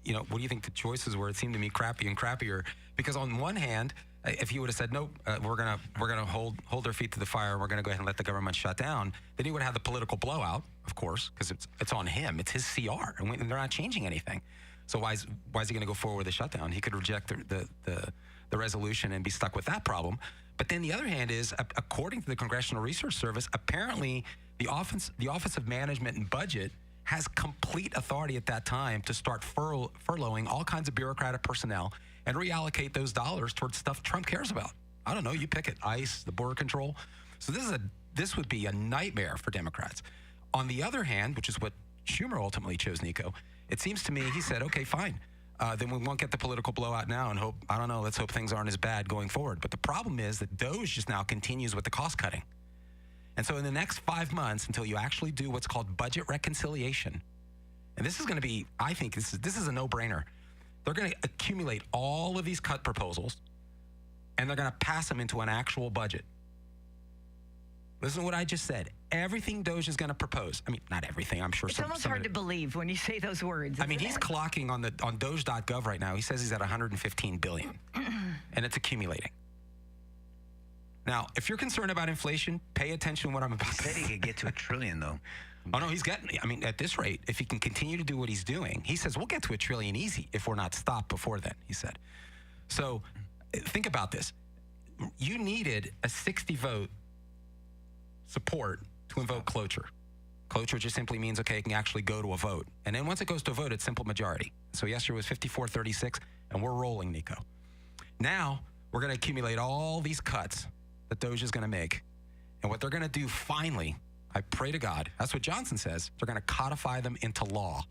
do you think the choices were? It seemed to me crappy and crappier, because on one hand, if he would have said, nope, we're gonna hold their feet to the fire, we're gonna go ahead and let the government shut down, then he would have had the political blowout, of course, because it's on him. It's his CR, and they're not changing anything. So why is he gonna go forward with a shutdown? He could reject the resolution and be stuck with that problem. But then the other hand is, according to the Congressional Research Service, apparently the Office of Management and Budget has complete authority at that time to start furloughing all kinds of bureaucratic personnel and reallocate those dollars towards stuff Trump cares about. I don't know, you pick it, ICE, the border control. So this would be a nightmare for Democrats. On the other hand, which is what Schumer ultimately chose, Nico, it seems to me he said, okay, fine. then we won't get the political blowout now and hope, I don't know, let's hope things aren't as bad going forward. But the problem is that Doge just now continues with the cost cutting. And so in the next 5 months, until you actually do what's called budget reconciliation, and this is going to be, I think this is a no-brainer. They're going to accumulate all of these cut proposals, and they're going to pass them into an actual budget. Listen to what I just said. Everything Doge is going to propose. I mean, not everything. I'm sure it's almost hard to believe when you say those words. I mean, he's clocking on Doge.gov right now. He says he's at 115 billion, and it's accumulating. Now, if you're concerned about inflation, pay attention to what I'm about to say. He said he could get to $1 trillion, though. Oh, no, he's getting, I mean, at this rate, if he can continue to do what he's doing, he says we'll get to $1 trillion easy if we're not stopped before then, he said. So think about this. You needed a 60-vote support to invoke cloture. Cloture just simply means, okay, it can actually go to a vote. And then once it goes to a vote, it's simple majority. So yesterday was 54-36, and we're rolling, Nico. Now, we're going to accumulate all these cuts that Doge is going to make. And what they're going to do finally, I pray to God, that's what Johnson says, they're going to codify them into law.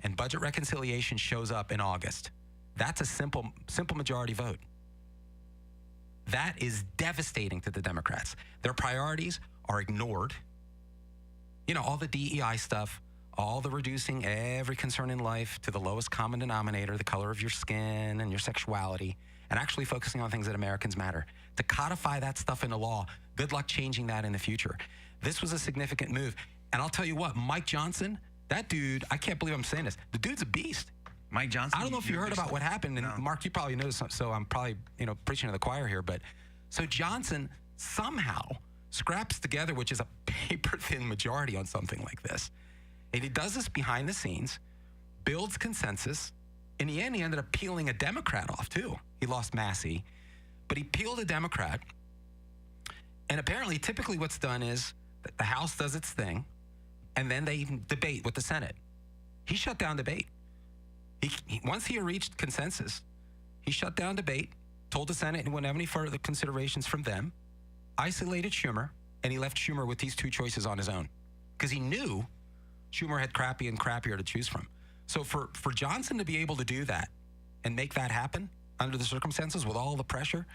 And budget reconciliation shows up in August. That's a simple majority vote. That is devastating to the Democrats. Their priorities are ignored. You know, all the DEI stuff, all the reducing every concern in life to the lowest common denominator, the color of your skin and your sexuality, and actually focusing on things that Americans matter. To codify that stuff into law, good luck changing that in the future. This was a significant move. And I'll tell you what, Mike Johnson, that dude, I can't believe I'm saying this. The dude's a beast. Mike Johnson? I don't know if you heard about what happened. And Mark, you probably know, so I'm probably, preaching to the choir here. But so Johnson somehow scraps together, which is a paper-thin majority on something like this. And he does this behind the scenes, builds consensus. In the end, he ended up peeling a Democrat off, too. He lost Massey. But he peeled a Democrat. And apparently, typically what's done is that the House does its thing, and then they debate with the Senate. He shut down debate. Once he reached consensus, he shut down debate, told the Senate he wouldn't have any further considerations from them, isolated Schumer, and he left Schumer with these two choices on his own. Because he knew Schumer had crappy and crappier to choose from. So for Johnson to be able to do that and make that happen under the circumstances with all the pressure,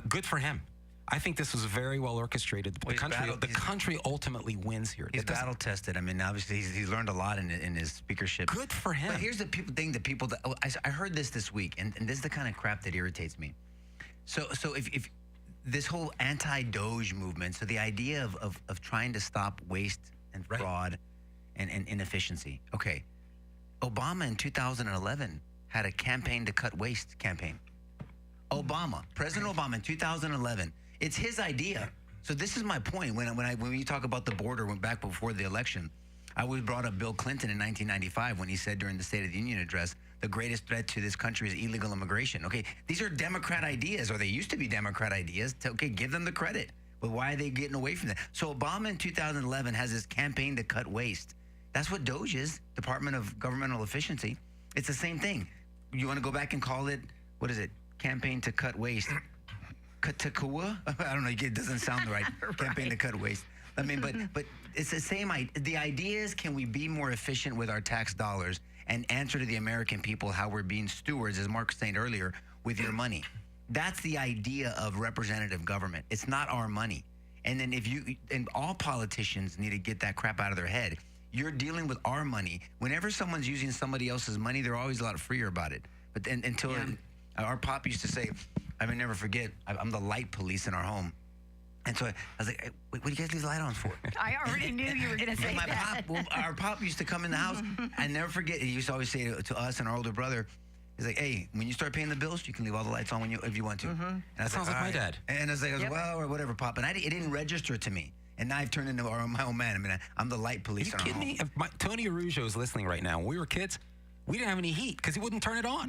good for him. I think this was very well orchestrated. Well, the country ultimately wins here. He's battle tested. I mean, obviously, he's learned a lot in his speakership. Good for him. But here's the thing that people, I heard this week, and this is the kind of crap that irritates me. So if this whole anti-Doge movement, so the idea of trying to stop waste and fraud and inefficiency. Okay, Obama in 2011 had a campaign to cut waste campaign. President Obama in 2011, it's his idea. So this is my point. When you talk about the border, went back before the election, I always brought up Bill Clinton in 1995 when he said during the State of the Union address, the greatest threat to this country is illegal immigration. Okay, these are Democrat ideas, or they used to be Democrat ideas. Okay, give them the credit. But why are they getting away from that? So Obama in 2011 has his campaign to cut waste. That's what DOGE is, Department of Governmental Efficiency. It's the same thing. You want to go back and call it, what is it? Campaign to cut waste. Katakua? I don't know. It doesn't sound right. Campaign to cut waste. I mean, but it's the same. The idea is, can we be more efficient with our tax dollars and answer to the American people how we're being stewards, as Mark was saying earlier, with your money? That's the idea of representative government. It's not our money. And then and all politicians need to get that crap out of their head. You're dealing with our money. Whenever someone's using somebody else's money, they're always a lot freer about it. But then until our pop used to say, I may never forget, I'm the light police in our home. And so I was like, hey, what do you guys leave the light on for? I already knew you were going to say that. Our pop used to come in the house. I never forget. He used to always say to us and our older brother, he's like, hey, when you start paying the bills, you can leave all the lights on if you want to. And that sounds like my dad. And I was like, well, or whatever, Pop. And it didn't register to me. And now I've turned into my own man. I mean, I'm the light police. Are you kidding me? If Tony Arujo is listening right now. When we were kids, we didn't have any heat because he wouldn't turn it on.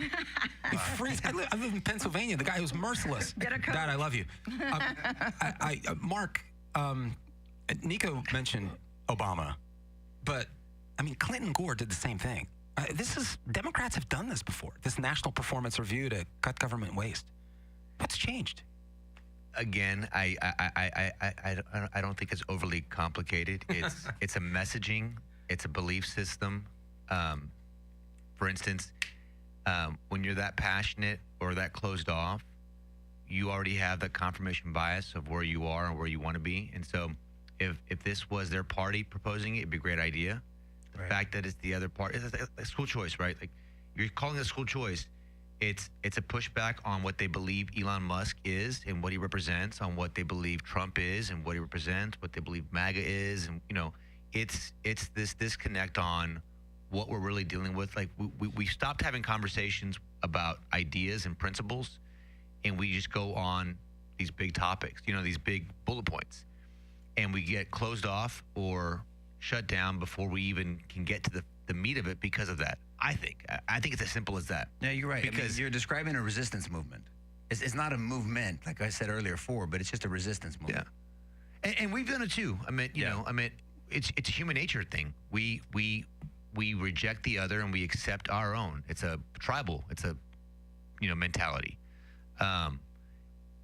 We'd freeze. I live in Pennsylvania. The guy was merciless. Get a coat. Dad, I love you. Mark, Nico mentioned Obama, but I mean, Clinton and Gore did the same thing. Democrats have done this before. This National Performance Review to cut government waste. What's changed? Again, I don't think it's overly complicated. It's a messaging. It's a belief system. For instance, when you're that passionate or that closed off, you already have that confirmation bias of where you are and where you want to be. And so if this was their party proposing it, it'd be a great idea. The fact that it's the other party, it's a school choice, right? Like, you're calling it a school choice. It's a pushback on what they believe Elon Musk is and what he represents, on what they believe Trump is and what he represents, what they believe MAGA is. And, it's this disconnect on what we're really dealing with. Like, we stopped having conversations about ideas and principles, and we just go on these big topics, these big bullet points. And we get closed off or shut down before we even can get to the meat of it because of that. I think it's as simple as that. Yeah, you're right. Because you're describing a resistance movement. It's not a movement, like I said earlier, but it's just a resistance movement. Yeah. And we've done it too. It's a human nature thing. We reject the other and we accept our own. It's a tribal. It's a mentality.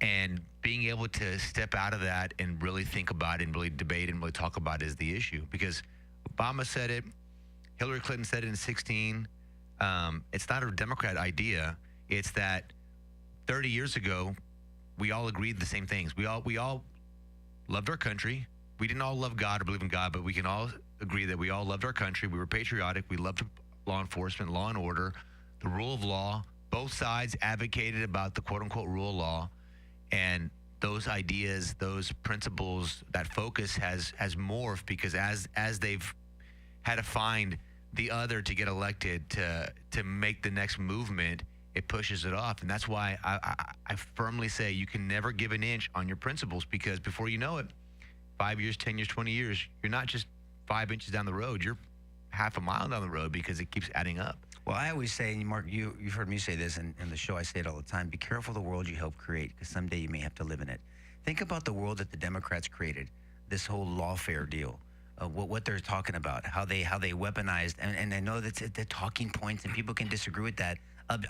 And being able to step out of that and really think about it and really debate and really talk about it is the issue. Because Obama said it, Hillary Clinton said it in 2016. It's not a Democrat idea. It's that 30 years ago, we all agreed the same things. We all loved our country. We didn't all love God or believe in God, but we can all agree that we all loved our country. We were patriotic. We loved law enforcement, law and order, the rule of law. Both sides advocated about the quote-unquote rule of law. And those ideas, those principles, that focus has morphed because as they've had to find the other to get elected to make the next movement, it pushes it off. And that's why I firmly say you can never give an inch on your principles, because before you know it, 5 years, 10 years, 20 years, you're not just 5 inches down the road, you're half a mile down the road because it keeps adding up. Well, I always say, and Mark, you've heard me say this in the show, I say it all the time, be careful the world you help create, because someday you may have to live in it. Think about the world that the Democrats created, this whole lawfare deal, what they're talking about, how they weaponized, and I know that's the talking points, and people can disagree with that.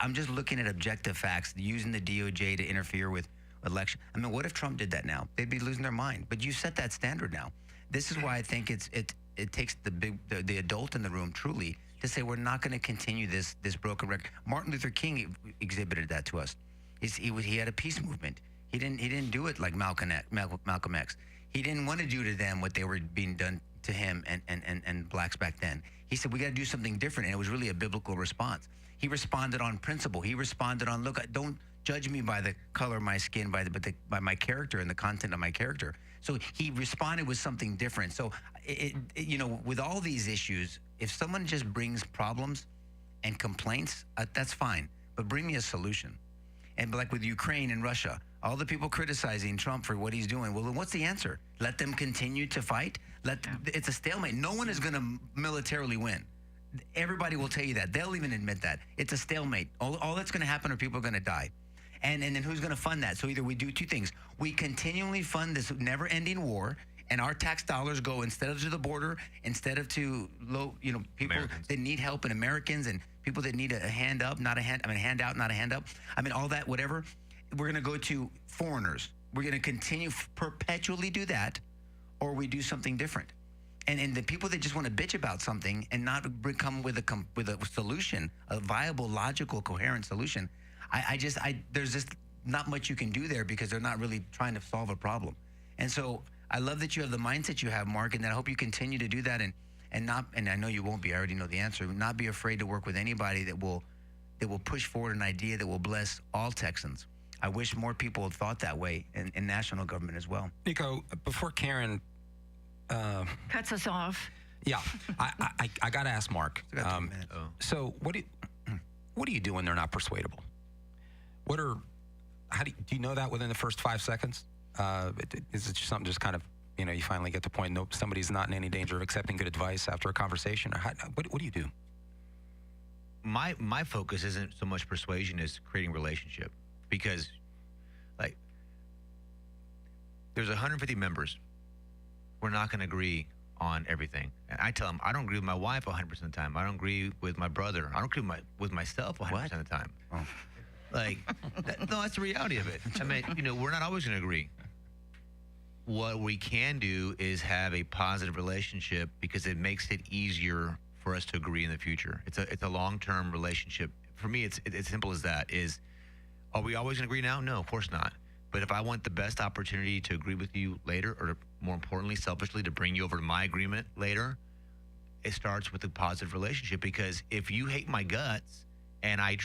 I'm just looking at objective facts, using the DOJ to interfere with election. I mean, what if Trump did that now? They'd be losing their mind. But you set that standard now. This is why I think it takes the adult in the room truly to say we're not going to continue this broken record. Martin Luther King exhibited that to us. He had a peace movement. He didn't do it like Malcolm X. He didn't want to do to them what they were being done to him and blacks back then. He said we got to do something different, and it was really a biblical response. He responded on principle. He responded on, look, don't judge me by the color of my skin, by my character and the content of my character. So he responded with something different. So with all these issues, if someone just brings problems and complaints, that's fine. But bring me a solution. And like with Ukraine and Russia, all the people criticizing Trump for what he's doing, well, then what's the answer? Let them continue to fight? It's a stalemate. No one is going to militarily win. Everybody will tell you that. They'll even admit that. It's a stalemate. All that's going to happen are people are going to die. And then who's going to fund that? So either we do two things. We continually fund this never-ending war, and our tax dollars go instead of to the border, instead of to people Americans that need help, and Americans and people that need a hand up, not a hand. Hand out, not a hand up. All that, whatever. We're going to go to foreigners. We're going to continue perpetually do that, or we do something different. And the people that just want to bitch about something and not come with a solution, a viable, logical, coherent solution, there's just not much you can do there, because they're not really trying to solve a problem. And so I love that you have the mindset you have, Mark, and I hope you continue to do that, and I know you won't be, I already know the answer, not be afraid to work with anybody that will push forward an idea that will bless all Texans. I wish more people had thought that way in national government as well. Nico, before Karen cuts us off. Yeah, I got to ask Mark. So what do you do when they're not persuadable? Do you know that within the first 5 seconds? Is it something just kind of, you finally get to the point, nope, somebody's not in any danger of accepting good advice after a conversation? Or what do you do? My focus isn't so much persuasion as creating relationship, because there's 150 members. We're not going to agree on everything. And I tell them, I don't agree with my wife 100% of the time. I don't agree with my brother. I don't agree with myself 100% of the time. Oh. That's the reality of it. We're not always going to agree. What we can do is have a positive relationship, because it makes it easier for us to agree in the future. It's a long-term relationship for me, it's simple as that. Are we always going to agree now? No, of course not. But if I want the best opportunity to agree with you later, or more importantly, selfishly, to bring you over to my agreement later, it starts with a positive relationship. Because if you hate my guts, and I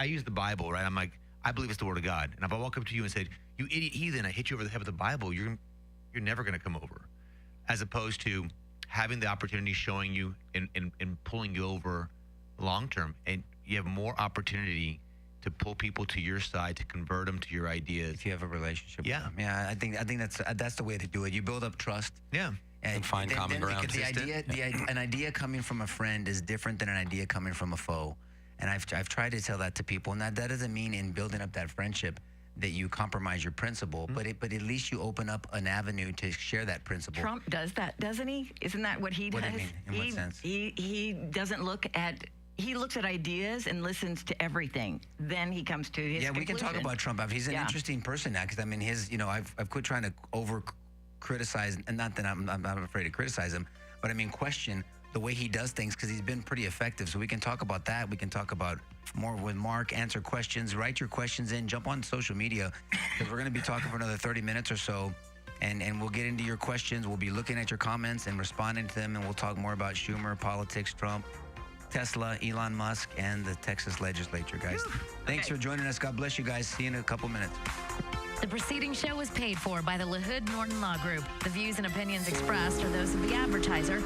use the Bible, right? I'm like, I believe it's the Word of God. And if I walk up to you and said, "You idiot heathen," I hit you over the head with the Bible, you're never going to come over. As opposed to having the opportunity, showing you and pulling you over long term, and you have more opportunity to pull people to your side, to convert them to your ideas. If you have a relationship Yeah. with them. Yeah, I think that's the way to do it. You build up trust. Yeah. And find common ground. Because an idea coming from a friend is different than an idea coming from a foe. And I've tried to tell that to people. And that doesn't mean in building up that friendship that you compromise your principle, but at least you open up an avenue to share that principle. Trump does that, doesn't he? Isn't that what he does? What do you mean? In what sense? He doesn't look at. He looks at ideas and listens to everything. Then he comes to his conclusion. We can talk about Trump. He's an interesting person now, because I mean, I've quit trying to over criticize, and not that I'm afraid to criticize him, but I mean question the way he does things, because he's been pretty effective. So we can talk about that. We can talk about more with Mark, answer questions, write your questions in, jump on social media, because we're going to be talking for another 30 minutes or so. And we'll get into your questions. We'll be looking at your comments and responding to them, and we'll talk more about Schumer, politics, Trump, Tesla, Elon Musk, and the Texas legislature, guys. Thanks for joining us. God bless you guys. See you in a couple minutes. The preceding show was paid for by the LaHood Norton Law Group. The views and opinions expressed are those of the advertiser.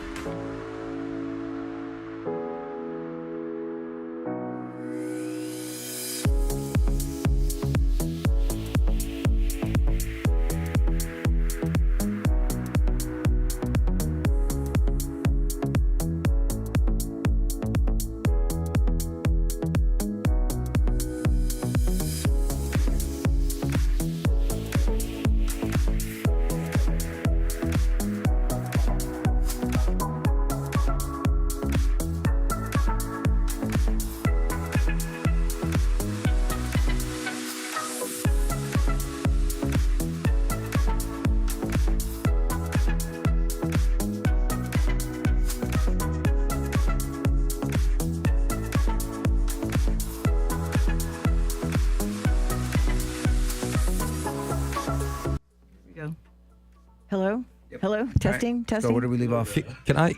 Hello? Yep. Hello? Testing? Testing? So where do we leave off? Can I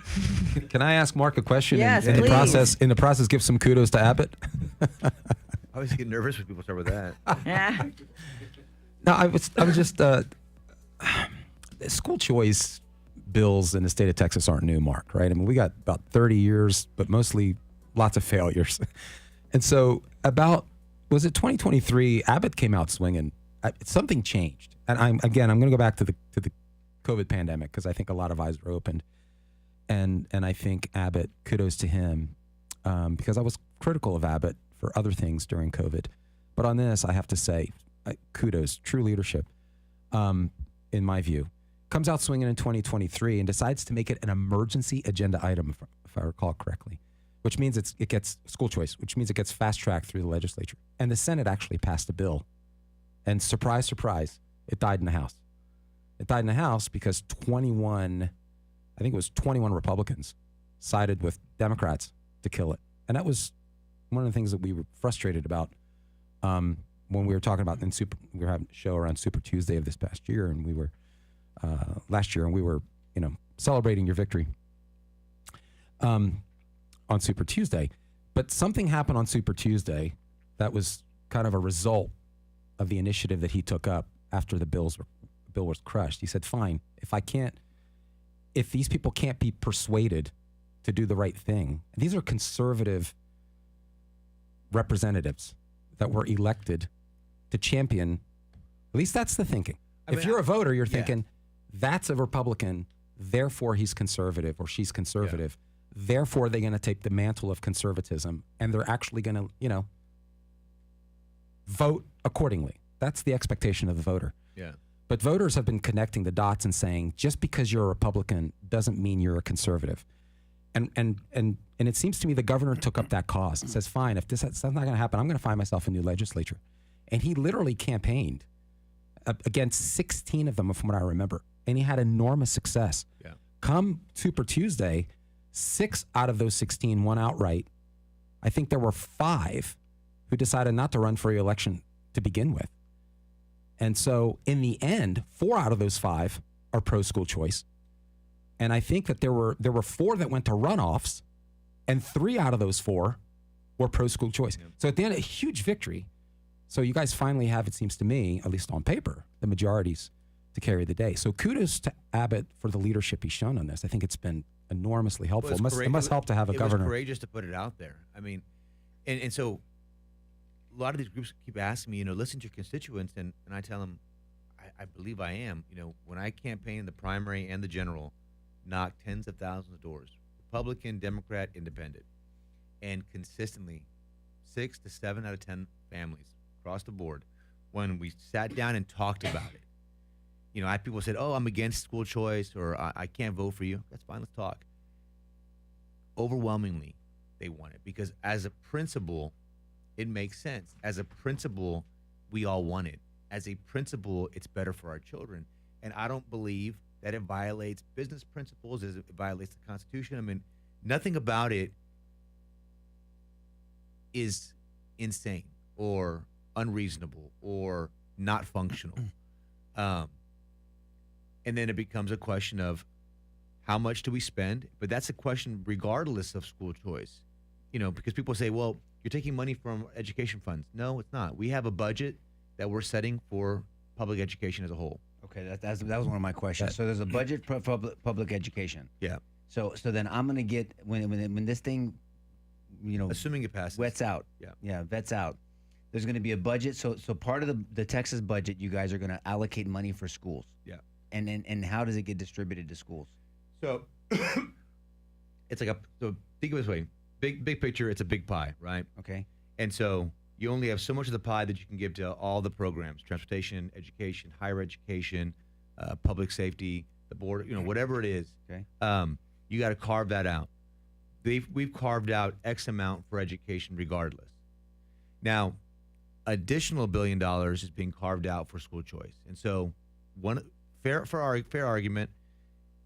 ask Mark a question? Yes, and please. in the process, give some kudos to Abbott. I always get nervous when people start with that. Yeah. No, I was just school choice bills in the state of Texas aren't new, Mark, right? I mean, we got about 30 years, but mostly lots of failures. And so was it 2023, Abbott came out swinging. Something changed. And I'm going to go back to the COVID pandemic, because I think a lot of eyes were opened. And I think Abbott, kudos to him, because I was critical of Abbott for other things during COVID. But on this, I have to say, kudos, true leadership, in my view. Comes out swinging in 2023 and decides to make it an emergency agenda item, if I recall correctly, which means it gets school choice, which means it gets fast-tracked through the legislature. And the Senate actually passed a bill. And surprise, surprise, it died in the House. It died in the House because 21 Republicans sided with Democrats to kill it. And that was one of the things that we were frustrated about when we were talking about we were having a show around Super Tuesday of this past year, and we were last year, and we were celebrating your victory on Super Tuesday. But something happened on Super Tuesday that was kind of a result of the initiative that he took up after the bill was crushed. He said, fine, if these people can't be persuaded to do the right thing, these are conservative representatives that were elected to champion, at least that's the thinking. If you're a voter, you're thinking, that's a Republican, therefore he's conservative or she's conservative. Yeah. Therefore, they're going to take the mantle of conservatism and they're actually going to, vote accordingly. That's the expectation of the voter. Yeah. But voters have been connecting the dots and saying, just because you're a Republican doesn't mean you're a conservative. And it seems to me the governor took up that cause and says, fine, if that's not going to happen, I'm going to find myself a new legislature. And he literally campaigned against 16 of them, from what I remember. And he had enormous success. Yeah. Come Super Tuesday, 6 out of those 16 won outright. I think there were 5 who decided not to run for re-election to begin with. And so in the end, 4 out of those 5 are pro-school choice. And I think that there were 4 that went to runoffs, and 3 out of those 4 were pro-school choice. Yep. So at the end, a huge victory. So you guys finally have, it seems to me, at least on paper, the majorities to carry the day. So kudos to Abbott for the leadership he's shown on this. I think it's been enormously helpful. Well, it must help to have a governor. It was courageous to put it out there. I mean, and so a lot of these groups keep asking me, listen to your constituents, and I tell them, I believe I am. When I campaign in the primary and the general, knock tens of thousands of doors, Republican, Democrat, Independent, and consistently 6 to 7 out of 10 families across the board, when we sat down and talked about it. I had people said, "Oh, I'm against school choice," or I can't vote for you. That's fine. Let's talk. Overwhelmingly, they want it because as a principle, it makes sense. As a principle, we all want it. As a principle, it's better for our children. And I don't believe that it violates business principles, as it violates the Constitution. I mean, nothing about it is insane or unreasonable or not functional. And then it becomes a question of how much do we spend? But that's a question regardless of school choice. Because people say, well, you're taking money from education funds. No, it's not. We have a budget that we're setting for public education as a whole. Okay, that was one of my questions. So there's a budget for public education. Yeah. So then I'm gonna get when this thing, assuming it passes, vets out. Yeah, vets out. There's gonna be a budget. So part of the Texas budget, you guys are gonna allocate money for schools. Yeah. And how does it get distributed to schools? So it's like so think of it this way. Big picture, it's a big pie, right? Okay. And so you only have so much of the pie that you can give to all the programs: transportation, education, higher education, public safety, the board, whatever it is. Okay. You got to carve that out. We've carved out X amount for education regardless. Now, additional $1 billion is being carved out for school choice. And so fair argument,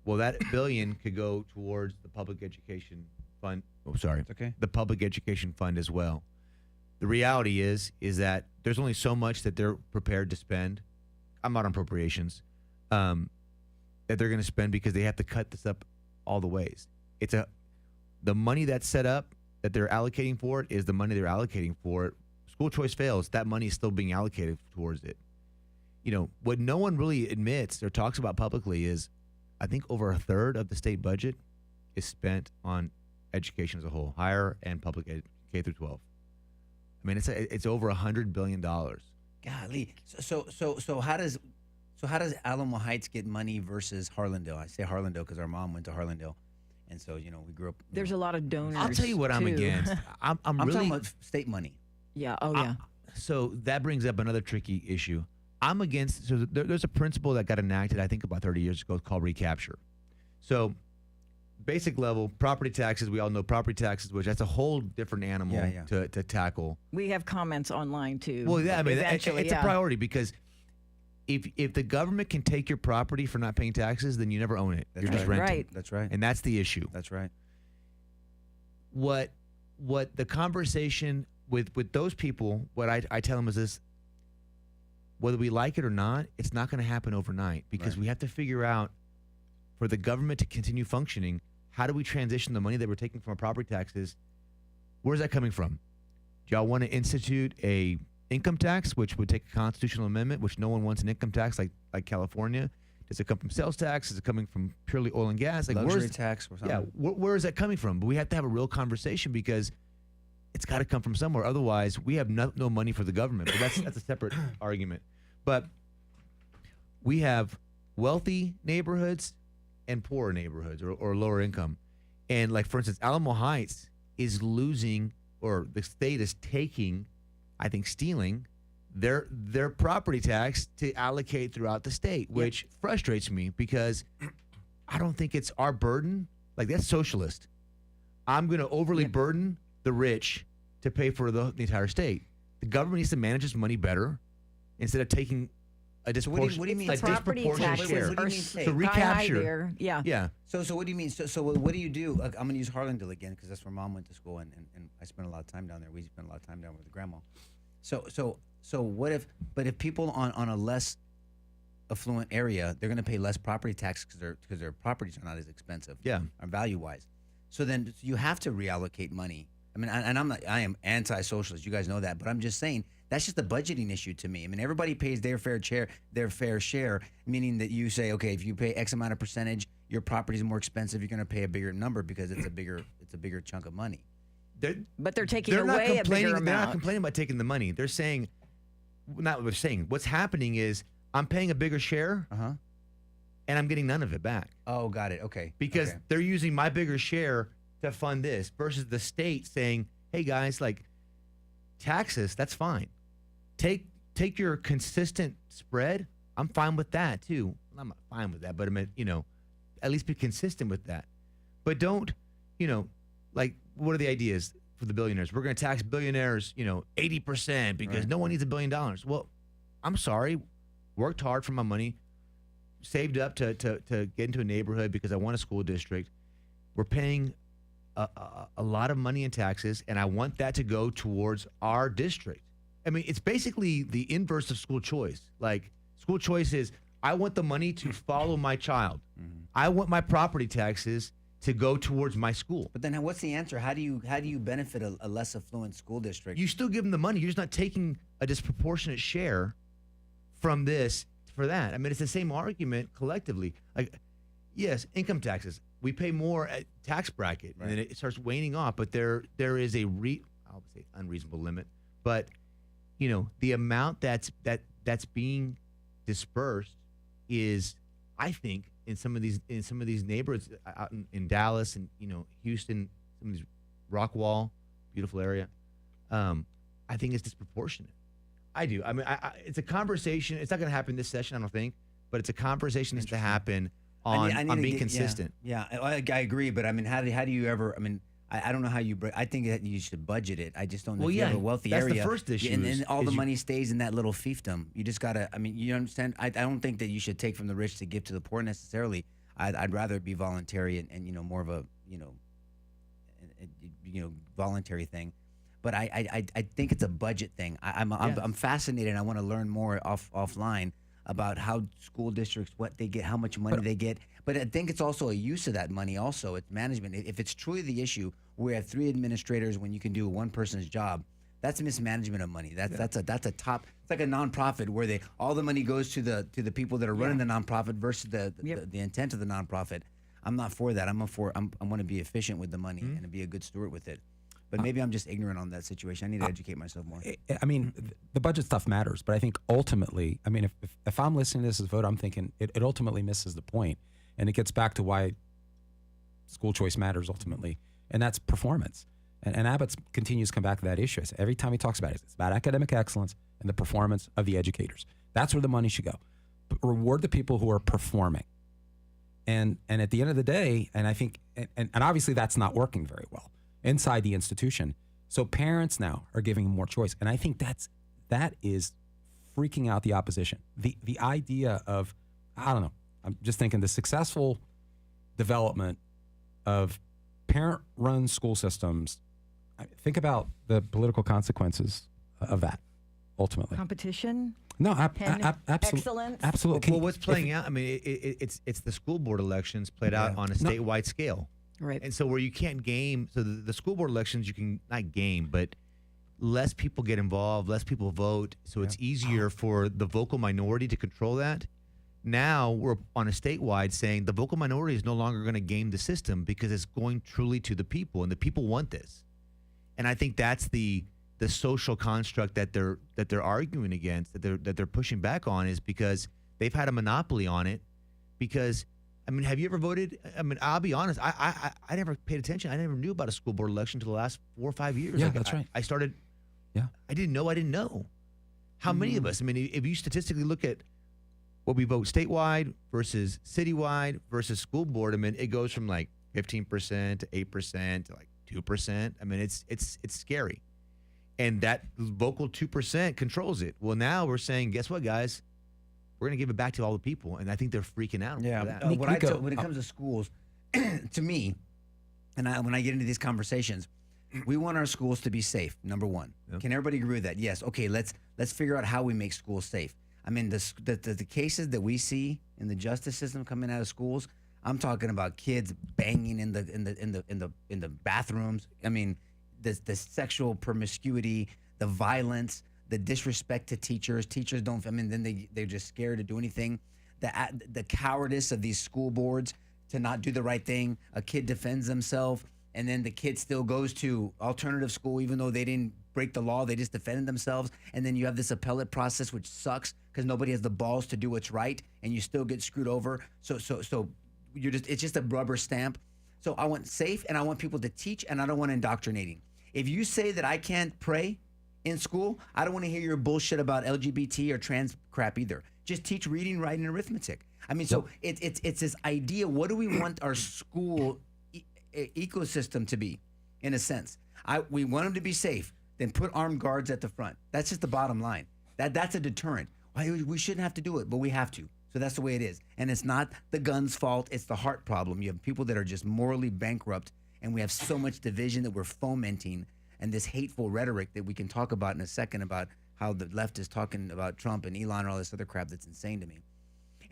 well, that $1 billion could go towards the public education fund. Oh, sorry. It's okay. The public education fund as well. The reality is that there's only so much that they're prepared to spend. I'm not on appropriations, that they're going to spend because they have to cut this up all the ways. The money that's set up that they're allocating for it is the money they're allocating for it. School choice fails, that money is still being allocated towards it. What no one really admits or talks about publicly is I think over a third of the state budget is spent on education as a whole, higher and public K through 12. I mean, it's over $100 billion. Golly. So how does Alamo Heights get money versus Harlandale? I say Harlandale because our mom went to Harlandale, and so we grew up. There's a lot of donors. I'll tell you what I'm against. I'm really talking about state money. Yeah. Oh yeah. So that brings up another tricky issue. I'm against. So there's a principle that got enacted, I think, about 30 years ago called recapture. So basic level property taxes. We all know property taxes, which that's a whole different animal to tackle. We have comments online too. Well, yeah, I mean, it's a priority because if the government can take your property for not paying taxes, then you never own it. You're just renting. Right. That's right. And that's the issue. That's right. What the conversation with those people, what I tell them is this: whether we like it or not, it's not going to happen overnight because we have to figure out, for the government to continue functioning, how do we transition the money that we're taking from our property taxes? Where's that coming from? Do y'all want to institute a income tax, which would take a constitutional amendment, which no one wants an income tax like California? Does it come from sales tax? Is it coming from purely oil and gas? Like luxury tax or something? Yeah, where is that coming from? But we have to have a real conversation because it's got to come from somewhere. Otherwise, we have no money for the government. But that's a separate argument. But we have wealthy neighborhoods and poorer neighborhoods or lower income. And like, for instance, Alamo Heights is losing, or the state is taking, I think stealing, their property tax to allocate throughout the state, which frustrates me because I don't think it's our burden. Like, that's socialist. I'm going to overly burden the rich to pay for the entire state. The government needs to manage its money better instead of taking a disproportionate. What do you mean? A Property disproportionate taxes share. What do you are mean sky say? So recapture. high there. Yeah. Yeah. So what do you mean? So what do you do? I'm going to use Harlandale again because that's where Mom went to school, and I spent a lot of time down there. We spent a lot of time down with Grandma. So what if? But if people on a less affluent area, they're going to pay less property tax because their properties are not as expensive. Yeah. Or value wise. So then you have to reallocate money. I mean, I am anti-socialist. You guys know that, but I'm just saying that's just a budgeting issue to me. I mean, everybody pays their fair share, meaning that you say, okay, if you pay X amount of percentage, your property is more expensive. You're going to pay a bigger number because it's a bigger chunk of money. But they're taking They're not away a complaining. bigger They're not amount. complaining about taking the money. They're saying, not what they're saying. What's happening is I'm paying a bigger share, and I'm getting none of it back. Oh, got it. Okay. Because they're using my bigger share to fund this versus the state saying, hey guys, like taxes, that's fine. Take your consistent spread. I'm fine with that too. I'm not fine with that, but I mean, at least be consistent with that. But don't, like, what are the ideas for the billionaires? We're going to tax billionaires, 80% because no one needs $1 billion. Well, I'm sorry. Worked hard for my money, saved up to get into a neighborhood because I want a school district. We're paying a lot of money in taxes, and I want that to go towards our district. I mean, it's basically the inverse of school choice. Like, school choice is, I want the money to follow my child. I want my property taxes to go towards my school. But then what's the answer? How do you benefit a less affluent school district? You still give them the money. You're just not taking a disproportionate share from this for that. I mean, it's the same argument collectively. Like, yes, income taxes. We pay more at tax bracket, and then it starts waning off. But there is a I'll say unreasonable limit. But the amount that's being dispersed is, I think, in some of these neighborhoods out in Dallas and Houston, some of these Rockwall, beautiful area. I think it's disproportionate. I do. I mean, it's a conversation. It's not going to happen this session, I don't think, but it's a conversation that's to happen on being consistent. Yeah, I agree. But I mean, how do you ever? I mean, I don't know how you. I think that you should budget it. I just don't know if you have a wealthy that's area. the first issue. And all the money stays in that little fiefdom. You just gotta. I mean, you understand? I don't think that you should take from the rich to give to the poor necessarily. I'd rather it be voluntary and more of a voluntary thing. But I think it's a budget thing. I'm fascinated. And I want to learn more offline about how school districts, what they get, how much money they get. But I think it's also a use of that money. Also, it's management. If it's truly the issue, we have 3 administrators when you can do one person's job. That's mismanagement of money. That's a top. It's like a nonprofit where all the money goes to the people that are running the nonprofit versus the intent of the nonprofit. I'm not for that. I want to be efficient with the money and be a good steward with it. But maybe I'm just ignorant on that situation. I need to educate myself more. I mean, the budget stuff matters, but I think ultimately, I mean, if I'm listening to this as a vote, I'm thinking it ultimately misses the point. And it gets back to why school choice matters ultimately, and that's performance. And Abbott continues to come back to that issue. Every time he talks about it, it's about academic excellence and the performance of the educators. That's where the money should go. But reward the people who are performing. And at the end of the day, and I think, and obviously that's not working very well inside the institution. So parents now are giving more choice. And I think that is freaking out the opposition. The idea of, I don't know, I'm just thinking the successful development of parent-run school systems. Think about the political consequences of that, ultimately. Competition? No, absolutely. Excellence? Absolutely. Well, what's playing out, I mean, it's the school board elections played out on a statewide scale. Right. And so where you can't game, so the school board elections, you can not game, but less people get involved, less people vote, so it's easier for the vocal minority to control that. Now we're on a statewide saying the vocal minority is no longer going to game the system because it's going truly to the people, and the people want this. And I think that's the social construct that they're arguing against, that they're pushing back on, is because they've had a monopoly on it. Because, I mean, have you ever voted? I mean, I'll be honest, I never paid attention. I never knew about a school board election until the last 4 or 5 years. Yeah, that's right. I started. Yeah. I didn't know. How many of us? I mean, if you statistically look at what we vote statewide versus citywide versus school board, I mean, it goes from like 15% to 8% to like 2%. I mean, it's scary. And that vocal 2% controls it. Well, now we're saying, guess what, guys? we're going to give it back to all the people. And I think they're freaking out. Yeah. for that. When it comes to schools, to me, and when I get into these conversations, we want our schools to be safe. Number one, can everybody agree with that? Yes. Okay. Let's figure out how we make schools safe. I mean, the cases that we see in the justice system coming out of schools, I'm talking about kids banging in the bathrooms. I mean, the sexual promiscuity, the violence, the disrespect to teachers. Teachers don't. I mean, then they're just scared to do anything. The cowardice of these school boards to not do the right thing. A kid defends themselves, and then the kid still goes to alternative school, even though they didn't break the law. They just defended themselves. And then you have this appellate process, which sucks because nobody has the balls to do what's right, and you still get screwed over. So it's just a rubber stamp. So I want safe, and I want people to teach, and I don't want indoctrinating. If you say that I can't pray in school, I don't want to hear your bullshit about LGBT or trans crap either. Just teach reading, writing, and arithmetic. I mean, so it's this idea. What do we want our school ecosystem to be, in a sense? We want them to be safe. Then put armed guards at the front. That's just the bottom line. That's a deterrent. We shouldn't have to do it, but we have to. So that's the way it is. And it's not the gun's fault. It's the heart problem. You have people that are just morally bankrupt, and we have so much division that we're fomenting, and this hateful rhetoric that we can talk about in a second about how the left is talking about Trump and Elon and all this other crap that's insane to me.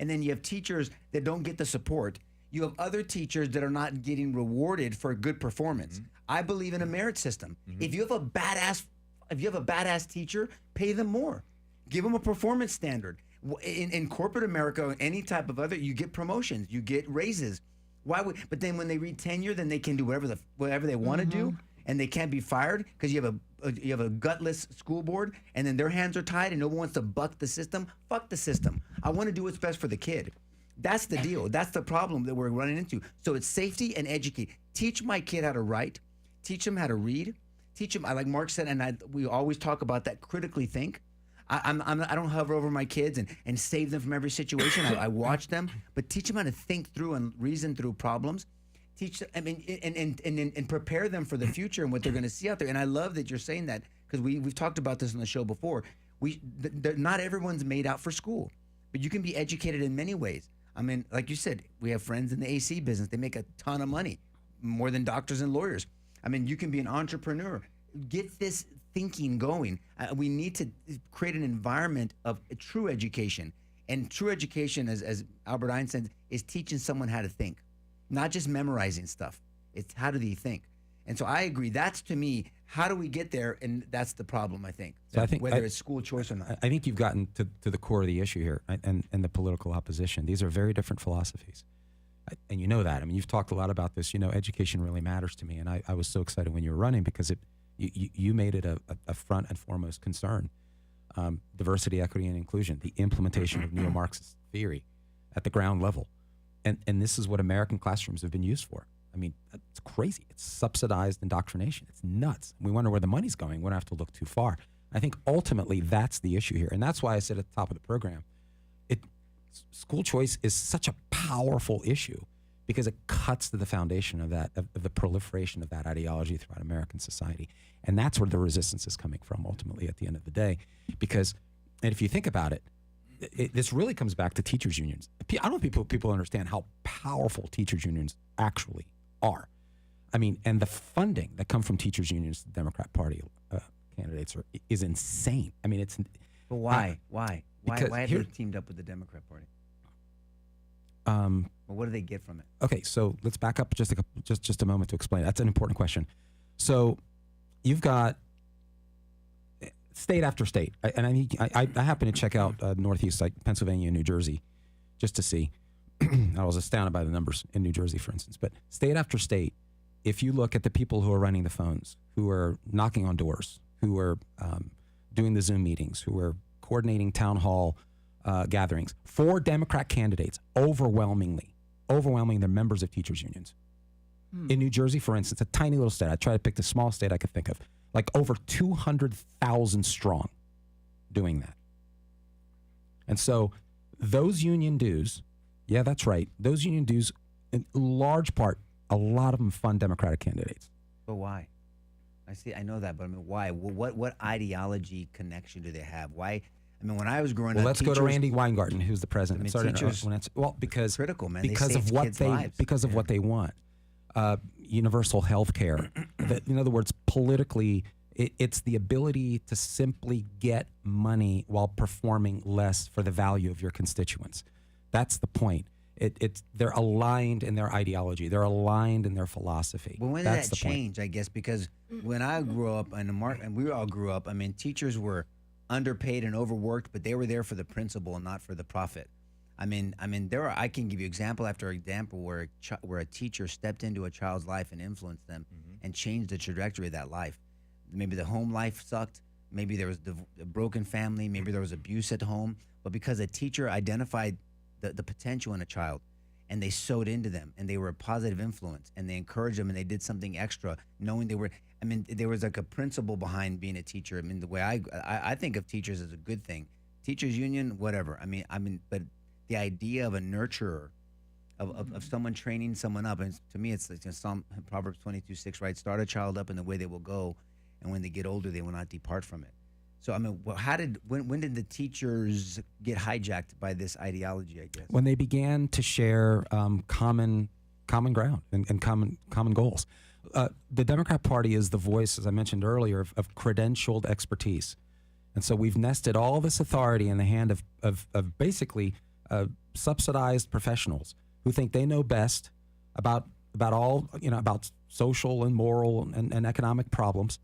And then you have teachers that don't get the support. You have other teachers that are not getting rewarded for good performance. I believe in a merit system. If you have a badass teacher, pay them more. Give them a performance standard. In corporate America, any type of other, you get promotions, you get raises. But then when they read tenure, then they can do whatever they want to do, and they can't be fired because you have a gutless school board, and then their hands are tied, and no one wants to buck the system. Fuck the system. I want to do what's best for the kid. That's the deal. That's the problem that we're running into. So it's safety and educate. Teach my kid how to write. Teach him how to read. Teach him, like Mark said, and we always talk about that, critically think. I don't hover over my kids and save them from every situation. I watch them, but teach them how to think through and reason through problems. Teach them, I mean, and prepare them for the future and what they're going to see out there. And I love that you're saying that, because we've talked about this on the show before. Not everyone's made out for school, but you can be educated in many ways. I mean, like you said, we have friends in the AC business. They make a ton of money, more than doctors and lawyers. I mean, you can be an entrepreneur. Get this thinking going. We need to create an environment of true education. And true education, as Albert Einstein, is teaching someone how to think, not just memorizing stuff. It's how do they think? And so I agree. That's, to me, how do we get there? And that's the problem, I think. So I think whether it's school choice or not. I think you've gotten to the core of the issue here, and the political opposition. These are very different philosophies. And you know that. I mean, you've talked a lot about this. You know, education really matters to me. And I was so excited when you were running because you made it a front and foremost concern. Diversity, equity, and inclusion, the implementation of neo-Marxist theory at the ground level. And this is what American classrooms have been used for. I mean, it's crazy. It's subsidized indoctrination. It's nuts. We wonder where the money's going. We don't have to look too far. I think ultimately that's the issue here. And that's why I said at the top of the program, school choice is such a powerful issue because it cuts to the foundation of the proliferation of that ideology throughout American society. And that's where the resistance is coming from ultimately at the end of the day. Because, and if you think about it, this really comes back to teachers' unions. I don't think people understand how powerful teachers' unions actually are. I mean, and the funding that come from teachers' unions, the Democrat Party candidates is insane. I mean, it's. But why? Why have they teamed up with the Democrat Party? Well, what do they get from it? Okay, so let's back up just a moment to explain. That's an important question. So, you've got state after state, and I happen to check out Northeast, like Pennsylvania and New Jersey, just to see. I was astounded by the numbers in New Jersey, for instance. But state after state, if you look at the people who are running the phones, who are knocking on doors, who are doing the Zoom meetings, who are coordinating town hall gatherings, for Democrat candidates, overwhelmingly, they're members of teachers' unions. In New Jersey, for instance, a tiny little state, I try to pick the smallest state I could think of, like over 200,000 strong doing that. And so those union dues, yeah, that's right, those union dues, in large part, a lot of them fund Democratic candidates. But why? I know that, but I mean, why? What ideology connection do they have? Why? I mean, when I was growing Well, up, let's go to Randy Weingarten, who's the president. I mean, Sorry to interrupt. teachers- Well, because critical, man. They because of saved what kids' they lives. because of what they want, universal health care. In other words, politically, it's the ability to simply get money while performing less for the value of your constituents. That's the point. They're aligned in their ideology. They're aligned in their philosophy. Well, when did That's that the point. change? I guess because when I grew up, and we all grew up. I mean, teachers were underpaid and overworked, but they were there for the principle and not for the profit. I mean, I can give you example after example where a teacher stepped into a child's life and influenced them and changed the trajectory of that life. Maybe the home life sucked. Maybe there was a broken family. Maybe there was abuse at home. But because a teacher identified the potential in a child, and they sewed into them, and they were a positive influence, and they encouraged them, and they did something extra, knowing they were. I mean, there was like a principle behind being a teacher. I mean, the way I think of teachers as a good thing. Teachers union, whatever. I mean, but the idea of a nurturer, of someone training someone up, and to me, it's like Proverbs 22:6, right? Start a child up in the way they will go, and when they get older, they will not depart from it. So I mean, well, when did the teachers get hijacked by this ideology? I guess When they began to share common ground and common goals. The Democrat Party is the voice, as I mentioned earlier, of credentialed expertise, and so we've nested all this authority in the hand of basically subsidized professionals who think they know best about all about social and moral and economic problems,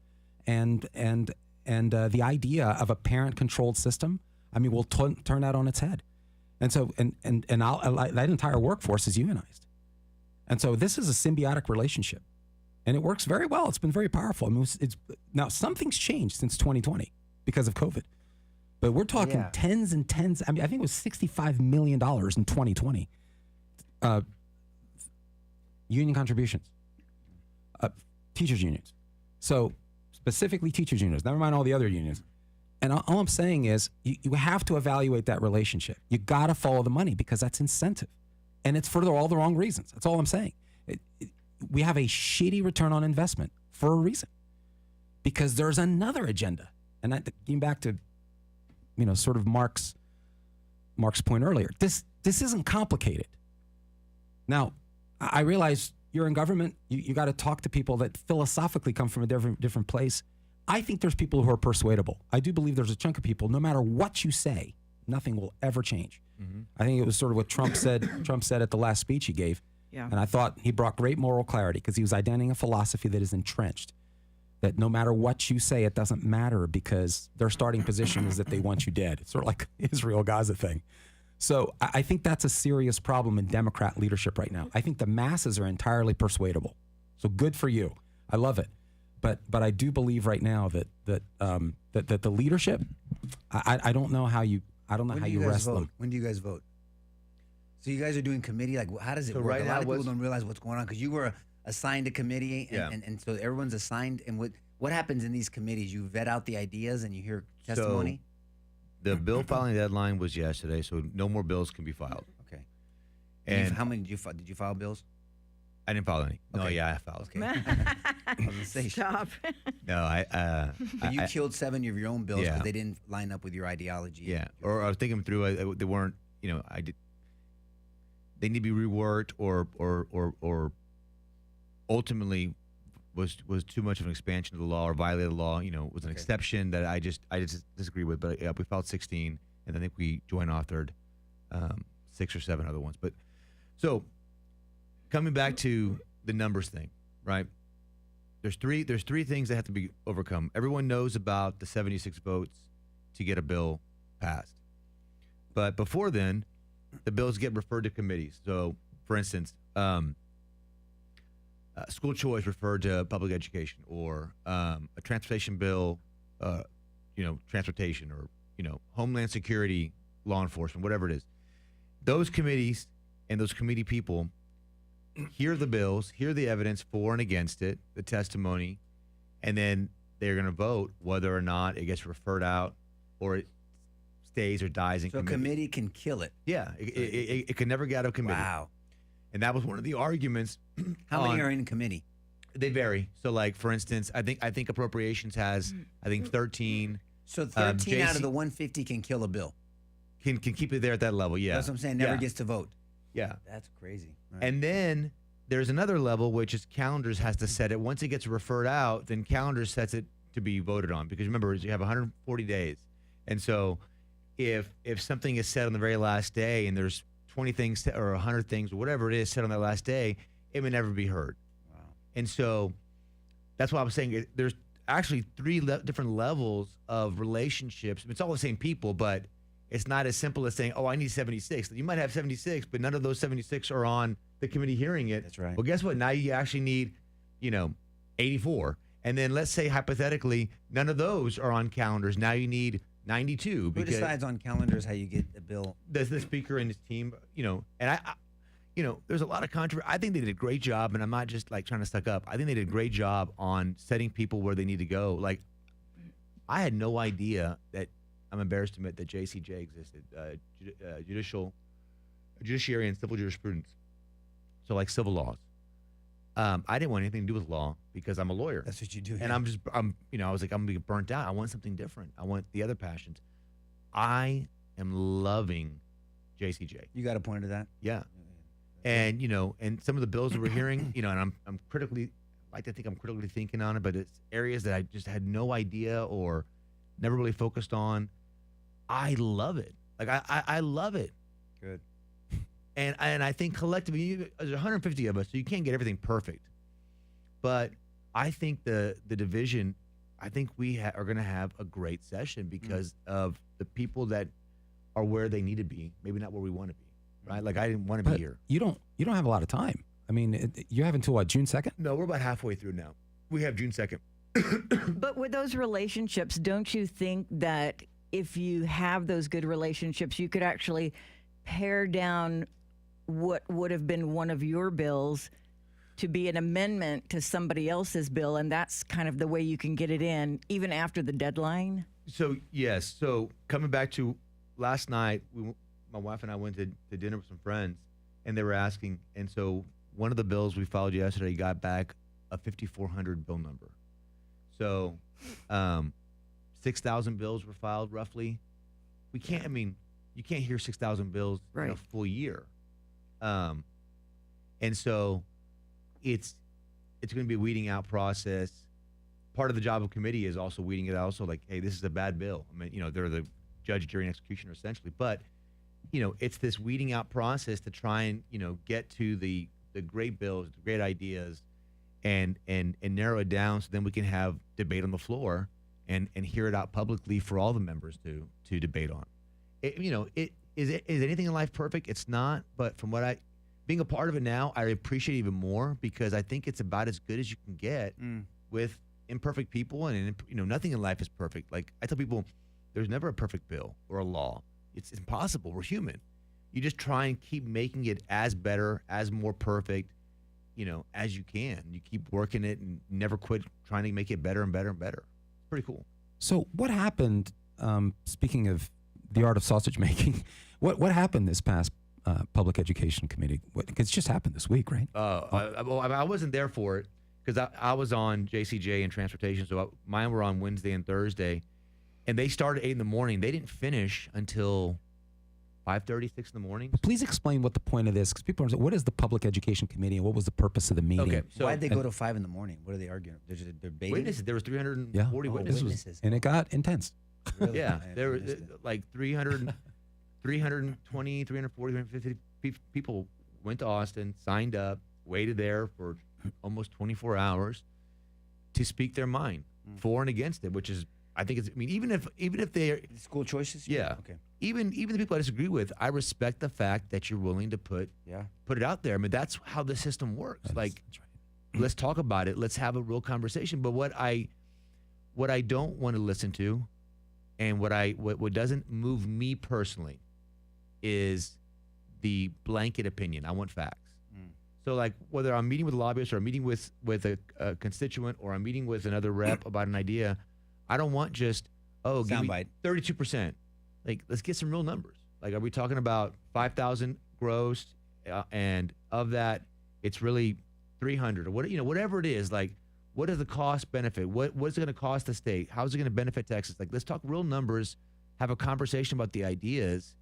and the idea of a parent-controlled system, I mean, will turn that on its head. And so, that entire workforce is unionized. And so this is a symbiotic relationship. And it works very well. It's been very powerful. I mean, now, something's changed since 2020 because of COVID. But we're talking tens and tens. I mean, I think it was $65 million in 2020. Union contributions. Teachers' unions. So specifically teachers' unions, never mind all the other unions. And all I'm saying is you have to evaluate that relationship. You got to follow the money because that's incentive. And it's for all the wrong reasons. That's all I'm saying. We have a shitty return on investment for a reason because there's another agenda. And getting back to, sort of Mark's point earlier, this isn't complicated. Now, I realize you're in government. You got to talk to people that philosophically come from a different place. I think there's people who are persuadable. I do believe there's a chunk of people, no matter what you say, nothing will ever change. Mm-hmm. I think it was sort of what Trump said. Trump said at the last speech he gave. Yeah. And I thought he brought great moral clarity because he was identifying a philosophy that is entrenched, that no matter what you say, it doesn't matter because their starting position is that they want you dead. It's sort of like Israel-Gaza thing. So I think that's a serious problem in Democrat leadership right now. I think the masses are entirely persuadable. So good for you. I love it. But I do believe right now that the leadership, I don't know how you wrest them. When do you guys vote? So you guys are doing committee. Like, how does it work? Right, a lot of people don't realize what's going on because you were assigned a committee, and so everyone's assigned. And what happens in these committees? You vet out the ideas and you hear testimony. So the bill filing deadline was yesterday, so no more bills can be filed. Okay. And how many did you file? Did you file bills? I didn't file any. Okay. No, yeah, I filed. Okay. I was gonna say, Stop. No, but you killed 7 of your own bills because they didn't line up with your ideology. Yeah, or I was thinking through. They weren't. They need to be reworked, or ultimately was too much of an expansion of the law or violated the law. Was an exception that I just disagree with. But we filed 16, and I think we joint authored 6 or 7 other ones. But so coming back to the numbers thing, right? There's three things that have to be overcome. Everyone knows about the 76 votes to get a bill passed, but before then, the bills get referred to committees. So, for instance, school choice referred to public education, or a transportation bill, transportation, or homeland security, law enforcement, whatever it is. Those committees and those committee people hear the bills, hear the evidence for and against it, the testimony, and then they're going to vote whether or not it gets referred out or it stays or dies in committee. So a committee can kill it. Yeah, it can never get out of committee. Wow. And that was one of the arguments. How many are in committee? They vary. So, like, for instance, I think appropriations has 13. So 13 out JC of the 150 can kill a bill. can keep it there at that level. Yeah, That's what I'm saying. Never Yeah. gets to vote. Yeah. That's crazy. All right. And then there's another level, which is calendars has to set it. Once it gets referred out, then calendars sets it to be voted on. Because remember, you have 140 days. And so if something is set on the very last day and there's 20 things or 100 things or whatever it is said on that last day, it may never be heard. Wow. And so that's why I was saying there's actually three different levels of relationships. It's all the same people, but it's not as simple as saying, oh, I need 76. You might have 76, but none of those 76 are on the committee hearing it. That's right. Well, guess what? Now you actually need, 84. And then let's say hypothetically, none of those are on calendars. Now you need 92. Who because decides on calendars how you get a bill? Does the speaker and his team, and I there's a lot of controversy. I think they did a great job, and I'm not just like trying to suck up. I think they did a great job on setting people where they need to go. Like, I had no idea that, I'm embarrassed to admit, that JCJ existed, Judiciary and Civil Jurisprudence. So like civil laws. I didn't want anything to do with law because I'm a lawyer. That's what you do. And I was like, I'm gonna get burnt out. I want something different. I want the other passions. I am loving JCJ. You got a point to that? Yeah. And and some of the bills that we're hearing, and I'm critically, I like to think I'm critically thinking on it, but it's areas that I just had no idea or never really focused on. I love it. Like I love it. Good. And I think collectively, there's 150 of us, so you can't get everything perfect. But I think the division, I think we are going to have a great session because of the people that are where they need to be, maybe not where we want to be, right? Like I didn't want to be here. You don't have a lot of time. I mean, you have until what, June 2nd? No, we're about halfway through now. We have June 2nd. But with those relationships, don't you think that if you have those good relationships, you could actually pare down what would have been one of your bills to be an amendment to somebody else's bill, and that's kind of the way you can get it in even after the deadline? So, yes. So coming back to last night, my wife and I went to dinner with some friends, and they were asking, and so one of the bills we filed yesterday got back a 5400 bill number. So 6,000 bills were filed roughly. You can't hear 6,000 bills in a full year. And so it's going to be a weeding out process. Part of the job of committee is also weeding it out. Also, like, hey, this is a bad bill. I mean, they're the judge, jury, and executioner essentially. But, it's this weeding out process to try and, get to the great bills, the great ideas, and narrow it down so then we can have debate on the floor and hear it out publicly for all the members to debate on. Is anything in life perfect? It's not, but from being a part of it now, I appreciate it even more because I think it's about as good as you can get with imperfect people, and nothing in life is perfect. Like I tell people, there's never a perfect bill or a law. It's impossible. We're human. You just try and keep making it as better, as more perfect, as you can. You keep working it and never quit trying to make it better and better and better. It's pretty cool. So what happened, speaking of the art of sausage making, what happened this past Public Education Committee? Because it just happened this week, right? I wasn't there for it because I was on JCJ and transportation, so mine were on Wednesday and Thursday, and they started 8 in the morning. They didn't finish until 5:30, 6 in the morning. Please explain what the point of this, because people are saying, what is the Public Education Committee and what was the purpose of the meeting? Okay, so why'd they go to 5 in the morning? What are they arguing? They're debating? Witnesses. There was 340 witnesses. And it got intense. Really? Yeah, there were like 320, 340, 350 people went to Austin, signed up, waited there for almost 24 hours to speak their mind for and against it, which is, I think it's, even if they're school choices. Yeah. Okay. Even the people I disagree with, I respect the fact that you're willing to put it out there. I mean, that's how the system works. That's right. Let's talk about it. Let's have a real conversation. But what I don't want to listen to, and what doesn't move me personally, is the blanket opinion. I want facts. So like whether I'm meeting with a lobbyist or I'm meeting with a constituent or I'm meeting with another rep about an idea, I don't want just, give me 32%. Like, let's get some real numbers. Like, are we talking about 5,000 gross, and of that, it's really 300 or whatever it is? Like, What is the cost benefit? What is it going to cost the state? How is it going to benefit Texas? Like, let's talk real numbers, have a conversation about the ideas,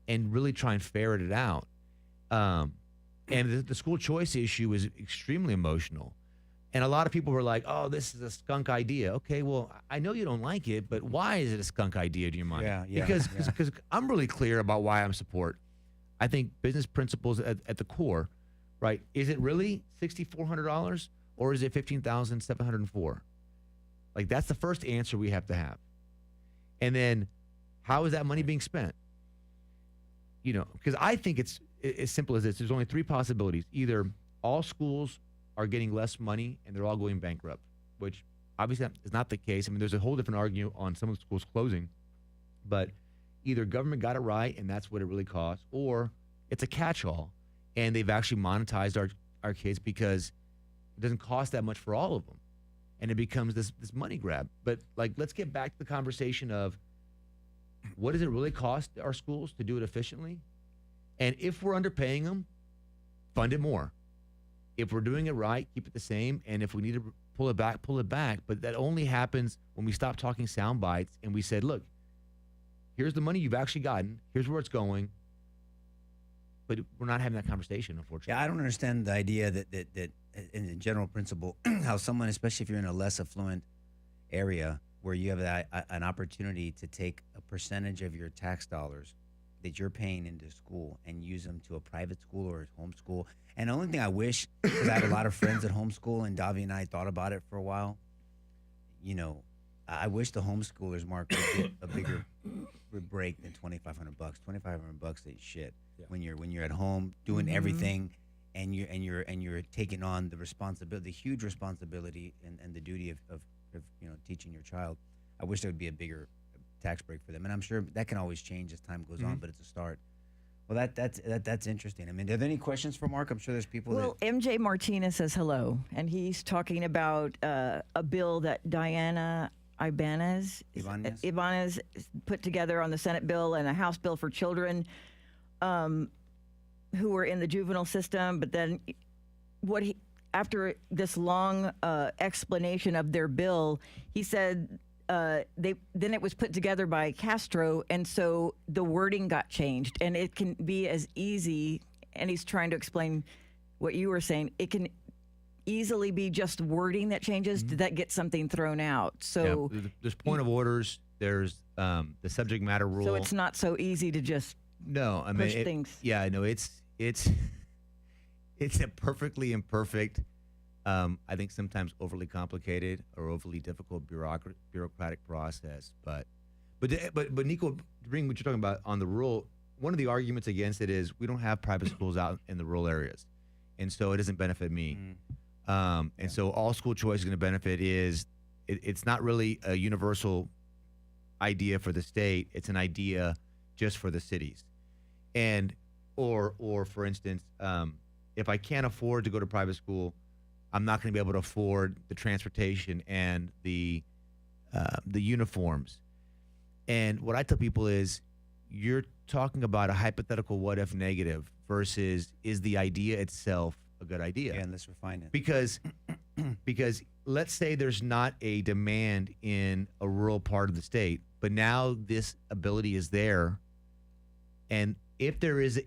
and really try and ferret it out. And the school choice issue is extremely emotional. And a lot of people were like, oh, this is a skunk idea. Okay, well, I know you don't like it, but why is it a skunk idea to your mind? Because I'm really clear about why I'm support. I think business principles at the core, right? Is it really $6,400 or is it $15,704? Like, that's the first answer we have to have. And then how is that money being spent? You know, because I think it's as simple as this. There's only three possibilities. Either all schools are getting less money and they're all going bankrupt, which obviously is not the case. I mean, there's a whole different argument on some of the schools closing, but either government got it right and that's what it really costs, or it's a catch-all and they've actually monetized our kids because it doesn't cost that much for all of them. And it becomes this money grab. But like, let's get back to the conversation of what does it really cost our schools to do it efficiently? And if we're underpaying them, fund it more. If we're doing it right, keep it the same. And if we need to pull it back, pull it back. But that only happens when we stop talking sound bites and we said, look, here's the money you've actually gotten. Here's where it's going. But we're not having that conversation, unfortunately. Yeah, I don't understand the idea that in the general principle, how someone, especially if you're in a less affluent area where you have an opportunity to take a percentage of your tax dollars that you're paying into school and use them to a private school or a homeschool. And the only thing I wish, because I have a lot of friends at homeschool, and Davi and I thought about it for a while, you know, I wish the homeschoolers, Mark, would get a bigger break than $2,500. $2,500 ain't shit when you're at home doing everything, and you're taking on the responsibility, the huge responsibility, and the duty of you know, teaching your child. I wish there would be a bigger tax break for them, and I'm sure that can always change as time goes on, but it's a start. Well, that's interesting. I mean, are there any questions for Mark? I'm sure there's people. Well, MJ Martinez says hello, and he's talking about a bill that Diana Ibanez put together on the Senate bill and a House bill for children who were in the juvenile system. But then after this long explanation of their bill, he said then it was put together by Castro, and so the wording got changed, and it can be as easy, and he's trying to explain what you were saying, it can easily be just wording that changes. Did that get something thrown out? So there's point of orders, there's the subject matter rule. So it's not so easy to just push things. Yeah, no, it's a perfectly imperfect, I think sometimes overly complicated or overly difficult bureaucratic process. But Nico, to bring what you're talking about on the rule, one of the arguments against it is we don't have private schools out in the rural areas, and so it doesn't benefit me. And so all school choice is going to benefit it's not really a universal idea for the state. It's an idea just for the cities, or for instance, if I can't afford to go to private school, I'm not going to be able to afford the transportation and the uniforms. And what I tell people is, you're talking about a hypothetical what if negative versus is the idea itself a good idea? Yeah, and let's refine it. Because let's say there's not a demand in a rural part of the state, but now this ability is there, and if there's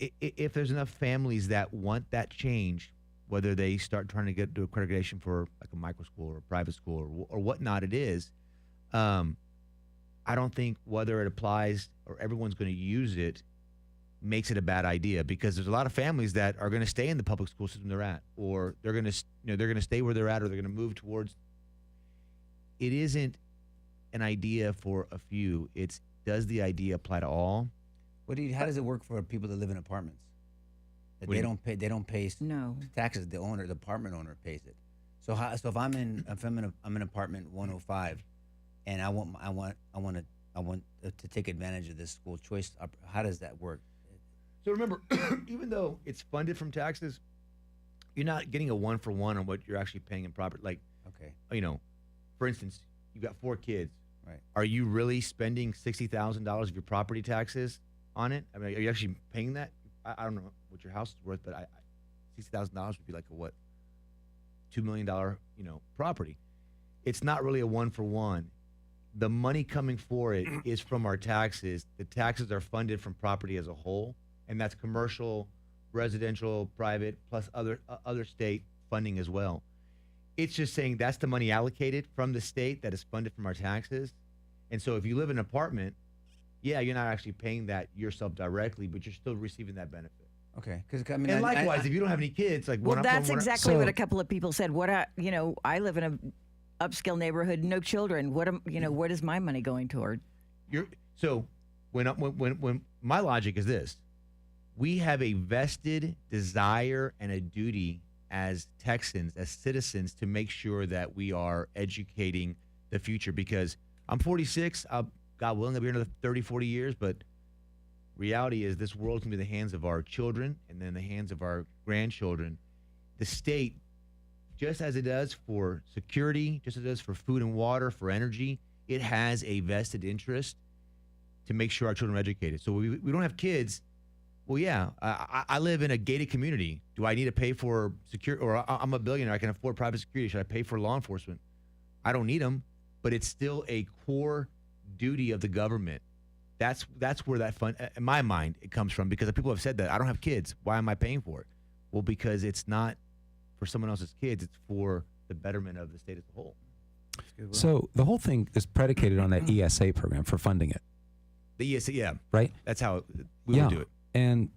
enough families that want that change, whether they start trying to get to accreditation for like a micro school or a private school or whatnot it is, I don't think whether it applies or everyone's going to use it makes it a bad idea, because there's a lot of families that are going to stay in the public school system they're at, or they're going to stay where they're at, or they're going to move towards. It isn't an idea for a few. It's, does the idea apply to all? How does it work for people that live in apartments? They don't pay taxes. The apartment owner pays it. So if I'm in apartment 105, and I want to take advantage of this school choice, how does that work? So remember, even though it's funded from taxes, you're not getting a 1-for-1 on what you're actually paying in property. Like, you know, for instance, you got 4 kids. Right. Are you really spending $60,000 of your property taxes on it? I mean, are you actually paying that? I don't know what your house is worth, but $60,000 would be like a $2 million, property. it's not really a one for one. The money coming for it is from our taxes. The taxes are funded from property as a whole, and that's commercial, residential, private, plus other state funding as well. It's just saying that's the money allocated from the state that is funded from our taxes. And so if you live in an apartment, yeah, you're not actually paying that yourself directly, but you're still receiving that benefit. Okay, because I mean, And likewise, if you don't have any kids, like well, that's exactly what a couple of people said. I live in a upscale neighborhood, no children. What is my money going toward? So when my logic is this, we have a vested desire and a duty as Texans, as citizens, to make sure that we are educating the future, because I'm 46. God willing, I'll be here another 30, 40 years, but reality is this world's going to be in the hands of our children and then the hands of our grandchildren. The state, just as it does for security, just as it does for food and water, for energy, it has a vested interest to make sure our children are educated. So we don't have kids. Well, yeah, I live in a gated community. Do I need to pay for security? Or I'm a billionaire. I can afford private security. Should I pay for law enforcement? I don't need them, but it's still a core duty of the government. That's where that fund, in my mind, it comes from, because people have said that. I don't have kids. Why am I paying for it? Well, because it's not for someone else's kids. It's for the betterment of the state as a whole. So the whole thing is predicated on that ESA program for funding it. The ESA, yeah. Right? That's how we would do it. And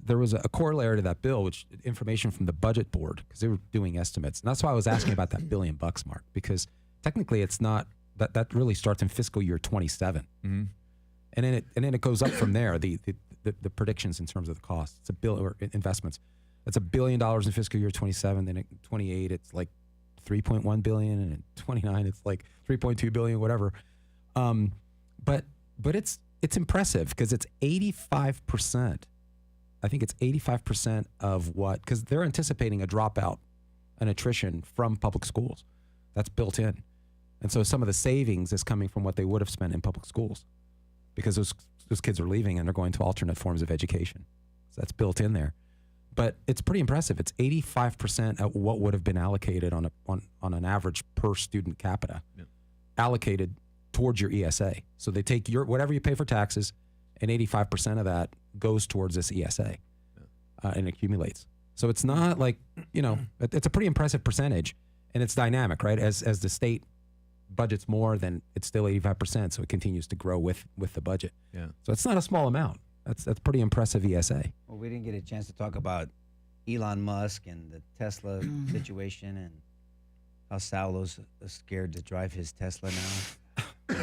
there was a corollary to that bill, which information from the budget board, because they were doing estimates. And that's why I was asking about that $1 billion, Mark, because technically it's not, that really starts in fiscal year 27. Mm-hmm. And then it goes up from there, the predictions in terms of the cost. It's or investments. It's $1 billion in fiscal year 27. Then in 28, it's like 3.1 billion, and in 29, it's like 3.2 billion, whatever. But it's impressive, because it's 85%. I think it's 85% of what, because they're anticipating a dropout, an attrition from public schools. That's built in. And so some of the savings is coming from what they would have spent in public schools, because those kids are leaving and they're going to alternate forms of education. So that's built in there. But it's pretty impressive. It's 85% of what would have been allocated on an average per student capita, allocated towards your ESA. So they take whatever you pay for taxes, and 85% of that goes towards this ESA, and accumulates. So it's not like, it's a pretty impressive percentage, and it's dynamic, right? As the state budgets more, then it's still 85%, so it continues to grow with the budget. Yeah. So it's not a small amount. That's pretty impressive ESA. Well, we didn't get a chance to talk about Elon Musk and the Tesla situation, and how Saulo's scared to drive his Tesla now.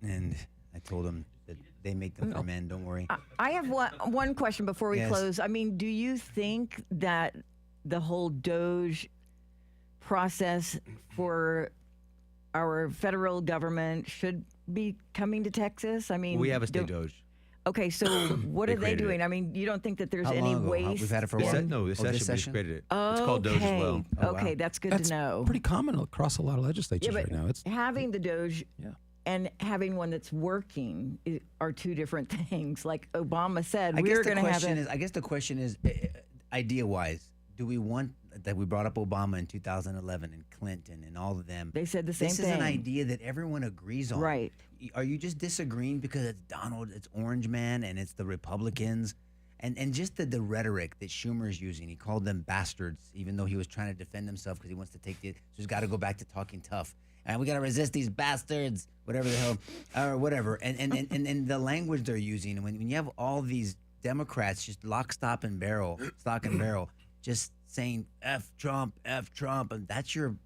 And I told him that they make them for men. Don't worry. I have one question before we close. I mean, do you think that the whole Doge process for our federal government should be coming to Texas? I mean, we have a state Doge. Okay, so what are they doing? I mean, you don't think that there's any waste? We've had it for a while. No, this session we created it. It's called Doge as well. Okay, that's good to know. Pretty common across a lot of legislatures right now. It's having the Doge and having one that's working are two different things. Like Obama said, we're going to have it. I guess the question is, idea-wise, do we want that? We brought up Obama in 2011 and Clinton and all of them. They said the same thing. This is an idea that everyone agrees on. Right. Are you just disagreeing because it's Donald, it's Orange Man, and it's the Republicans? And just the rhetoric that Schumer is using. He called them bastards, even though he was trying to defend himself because he wants to take so he's got to go back to talking tough. And we got to resist these bastards, whatever the hell, or whatever. And the language they're using, when you have all these Democrats just stock and barrel, just saying F Trump, and that's your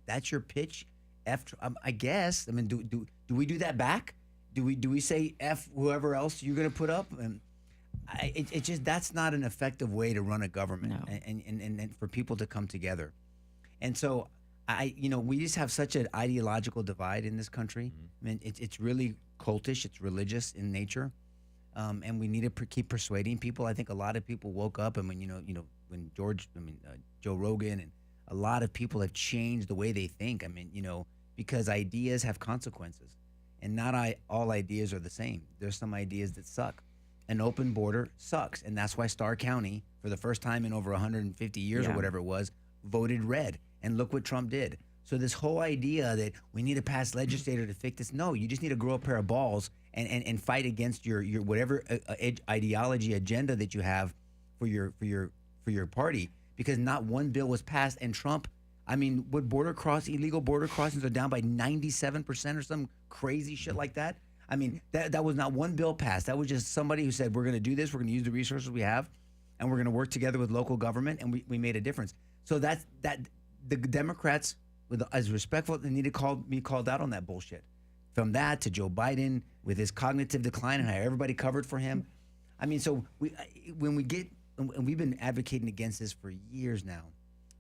pitch, F Trump, I guess. I mean, do we do that back? Do we say F whoever else you're going to put up? And it just, that's not an effective way to run a government, and for people to come together. And so we just have such an ideological divide in this country. I mean, it's really cultish, it's religious in nature, and we need to keep persuading people. I think a lot of people woke up, and when Joe Rogan and a lot of people have changed the way they think. I mean, because ideas have consequences, and not all ideas are the same. There's some ideas that suck. An open border sucks, and that's why Starr County, for the first time in over 150 years or whatever it was, voted red. And look what Trump did. So this whole idea that we need to pass legislator to fix this, no, you just need to grow a pair of balls and fight against your whatever ideology agenda that you have for your party, because not one bill was passed. And Trump, I mean, what illegal border crossings are down by 97% or some crazy shit like that. I mean, that was not one bill passed. That was just somebody who said, we're going to do this, we're going to use the resources we have, and we're going to work together with local government, and we made a difference. So that the Democrats, as respectful, they need to be called out on that bullshit. From that to Joe Biden with his cognitive decline and how everybody covered for him. I mean, so we've been advocating against this for years now,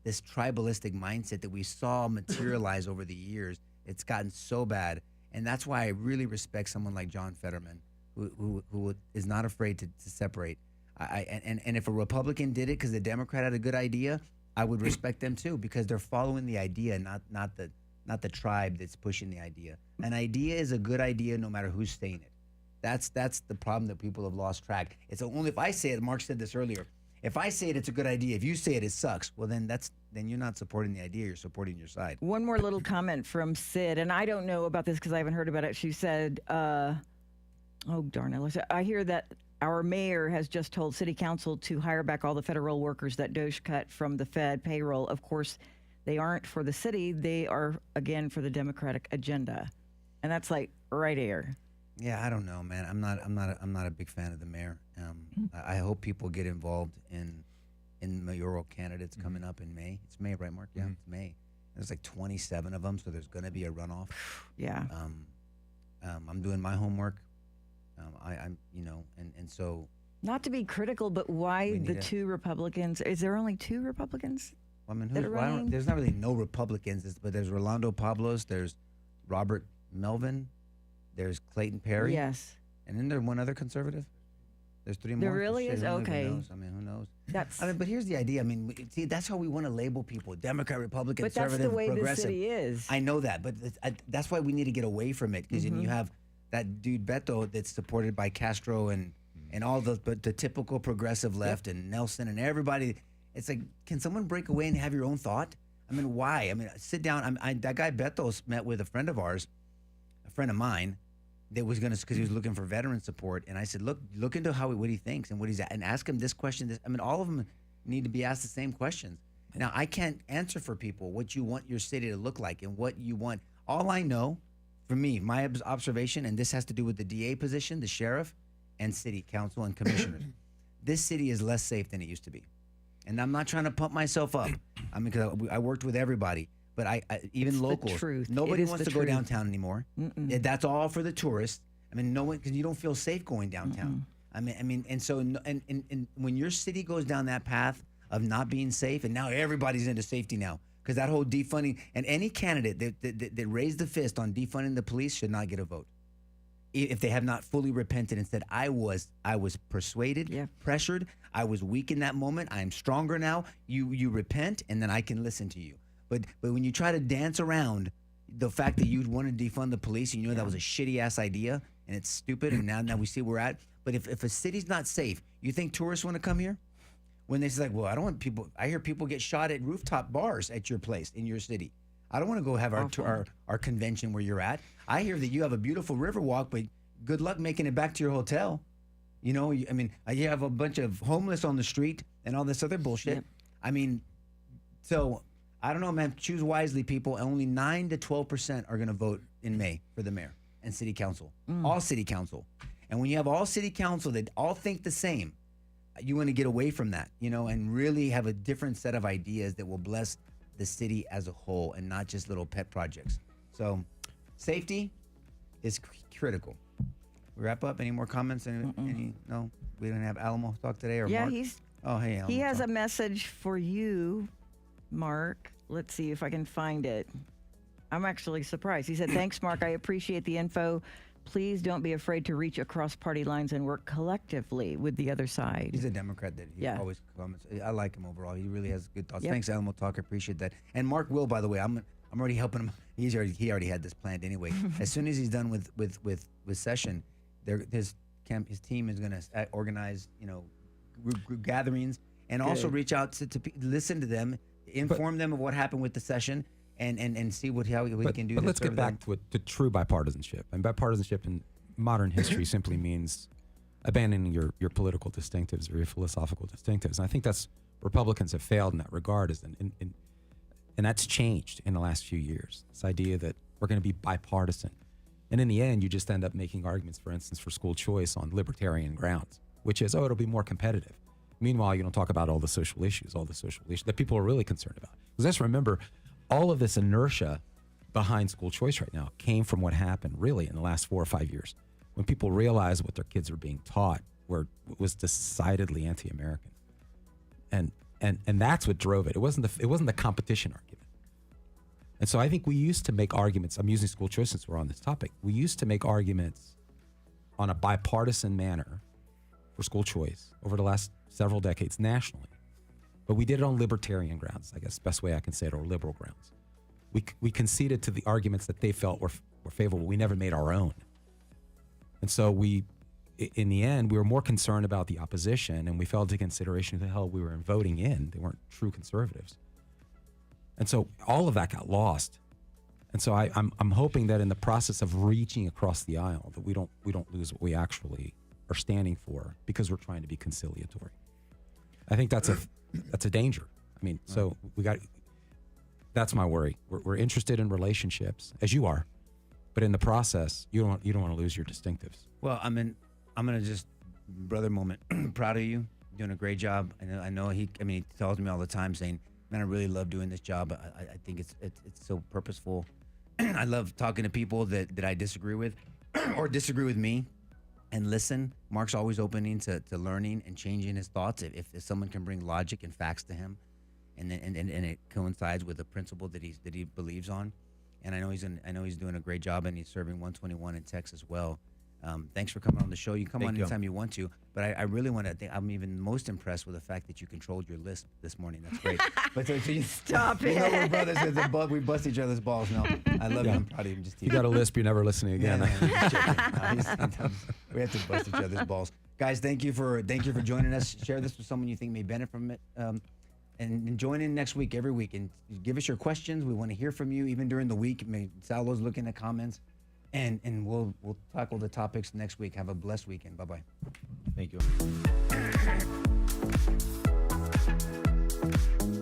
this tribalistic mindset that we saw materialize over the years. It's gotten so bad. And that's why I really respect someone like John Fetterman, who is not afraid to separate. And if a Republican did it because the Democrat had a good idea, I would respect them too, because they're following the idea, not the tribe that's pushing the idea. An idea is a good idea no matter who's saying it. That's the problem that people have lost track. It's only if I say it. Mark said this earlier. If I say it, it's a good idea. If you say it, it sucks. Well, then you're not supporting the idea. You're supporting your side. One more little comment from Sid, and I don't know about this because I haven't heard about it. She said, oh, darn it. I hear that our mayor has just told city council to hire back all the federal workers that DOJ cut from the Fed payroll. Of course, they aren't for the city. They are, again, for the Democratic agenda. And that's like right here. Yeah, I don't know, man. I'm not a big fan of the mayor. I hope people get involved in mayoral candidates coming up in May. It's May, right, Mark? Yeah, it's May. There's like 27 of them, so there's going to be a runoff. Yeah. I'm doing my homework. I'm so. Not to be critical, but why the two Republicans? Is there only two Republicans? I mean, there's not really no Republicans, but there's Rolando Pablos, there's Robert Melvin, there's Clayton Perry. Yes. And then there's one other conservative. There's three more. There really is? Okay. Who knows? I mean, who knows? But here's the idea. I mean, see, that's how we want to label people: Democrat, Republican, conservative, progressive. But that's the way the city is. I know that, but that's why we need to get away from it, because you have that dude Beto that's supported by Castro and all the typical progressive left and Nelson and everybody. It's like, can someone break away and have your own thought? I mean, why? I mean, sit down. That guy Beto met with a friend of ours, a friend of mine, that was because he was looking for veteran support, and I said, look into what he thinks and what he's at, and ask him this question. I mean, all of them need to be asked the same questions. Now, I can't answer for people what you want your city to look like and what you want. All I know, for me, my observation, and this has to do with the DA position, the sheriff, and city council and commissioners. This city is less safe than it used to be, and I'm not trying to pump myself up. I mean, because I worked with everybody. But even locals, nobody wants to go downtown anymore. That's all for the tourists. I mean, no one, because you don't feel safe going downtown. I mean, and so when your city goes down that path of not being safe, and now everybody's into safety now, because that whole defunding, and any candidate that raised the fist on defunding the police should not get a vote if they have not fully repented and said, I was persuaded, pressured, I was weak in that moment, I am stronger now. You repent, and then I can listen to you. But when you try to dance around the fact that you'd want to defund the police, and you know that was a shitty ass idea and it's stupid, and now we see where we're at. But if a city's not safe, you think tourists want to come here? When they say, like, well, I don't want people. I hear people get shot at rooftop bars at your place in your city. I don't want to go have our convention where you're at. I hear that you have a beautiful river walk, but good luck making it back to your hotel. You know, I mean, you have a bunch of homeless on the street and all this other bullshit. Yep. I mean, so. I don't know, man. Choose wisely, people. Only 9 to 12% are going to vote in May for the mayor and city council. All city council. And when you have all city council that all think the same, you want to get away from that, you know, and really have a different set of ideas that will bless the city as a whole and not just little pet projects. So safety is critical. We wrap up. Any more comments? No? We don't have Alamo talk today? Or Mark? Hey, Alamo. He has a message for you, Mark. Let's see if I can find it. I'm actually surprised. He said, thanks, Mark. I appreciate the info. Please don't be afraid to reach across party lines and work collectively with the other side. He's a Democrat that he always comments. I like him overall. He really has good thoughts. Thanks, Alamo Talk. I appreciate that. And Mark will, by the way, I'm already helping him. He already had this planned anyway. As soon as he's done with session, his team is going to organize, group gatherings, and also reach out to listen to them, inform them of what happened with the session, and see how we can do. But to let's get serve back to true bipartisanship. And bipartisanship in modern history simply means abandoning your political distinctives or your philosophical distinctives. And I think that's Republicans have failed in that regard, and that's changed in the last few years. This idea that we're going to be bipartisan. And in the end, you just end up making arguments, for instance, for school choice on libertarian grounds, which is, it'll be more competitive. Meanwhile, you don't talk about all the social issues that people are really concerned about. Because let's remember, all of this inertia behind school choice right now came from what happened really in the last 4 or 5 years, when people realized what their kids were being taught was decidedly anti-American. And that's what drove it. It wasn't the competition argument. And so I think we used to make arguments. I'm using school choice since we're on this topic. We used to make arguments on a bipartisan manner for school choice over the last several decades nationally. But we did it on libertarian grounds, I guess the best way I can say it, or liberal grounds. We conceded to the arguments that they felt were favorable. We never made our own. And so in the end, we were more concerned about the opposition, and we fell into consideration who the hell we were voting in. They weren't true conservatives. And so all of that got lost. And so I'm hoping that in the process of reaching across the aisle, that we don't lose what we actually are standing for because we're trying to be conciliatory. I think that's a danger. I mean, so that's my worry. We're interested in relationships, as you are, but in the process, you don't want to lose your distinctives. Well, I'm gonna just brother moment. Proud of you, doing a great job. I know he tells me all the time saying, "Man, I really love doing this job. I think it's so purposeful. I love talking to people that I disagree with or disagree with me, and listen." Mark's always opening to learning and changing his thoughts if someone can bring logic and facts to him, and it coincides with a principle that he believes on. And I know he's doing a great job, and he's serving 121 in Texas as well. Thanks for coming on the show. You can come on anytime you want to, but I really want to. I'm even most impressed with the fact that you controlled your list this morning. That's great. But so you, Stop it. You know, we're brothers. We bust each other's balls. No, I love you. I'm proud of you. Just you got a lisp, you're never listening again. We have to bust each other's balls, guys. Thank you for joining us. Share this with someone you think may benefit from it. And join in next week, every week, and give us your questions. We want to hear from you, even during the week. Salo's looking at comments. And we'll tackle the topics next week. Have a blessed weekend. Bye-bye. Thank you.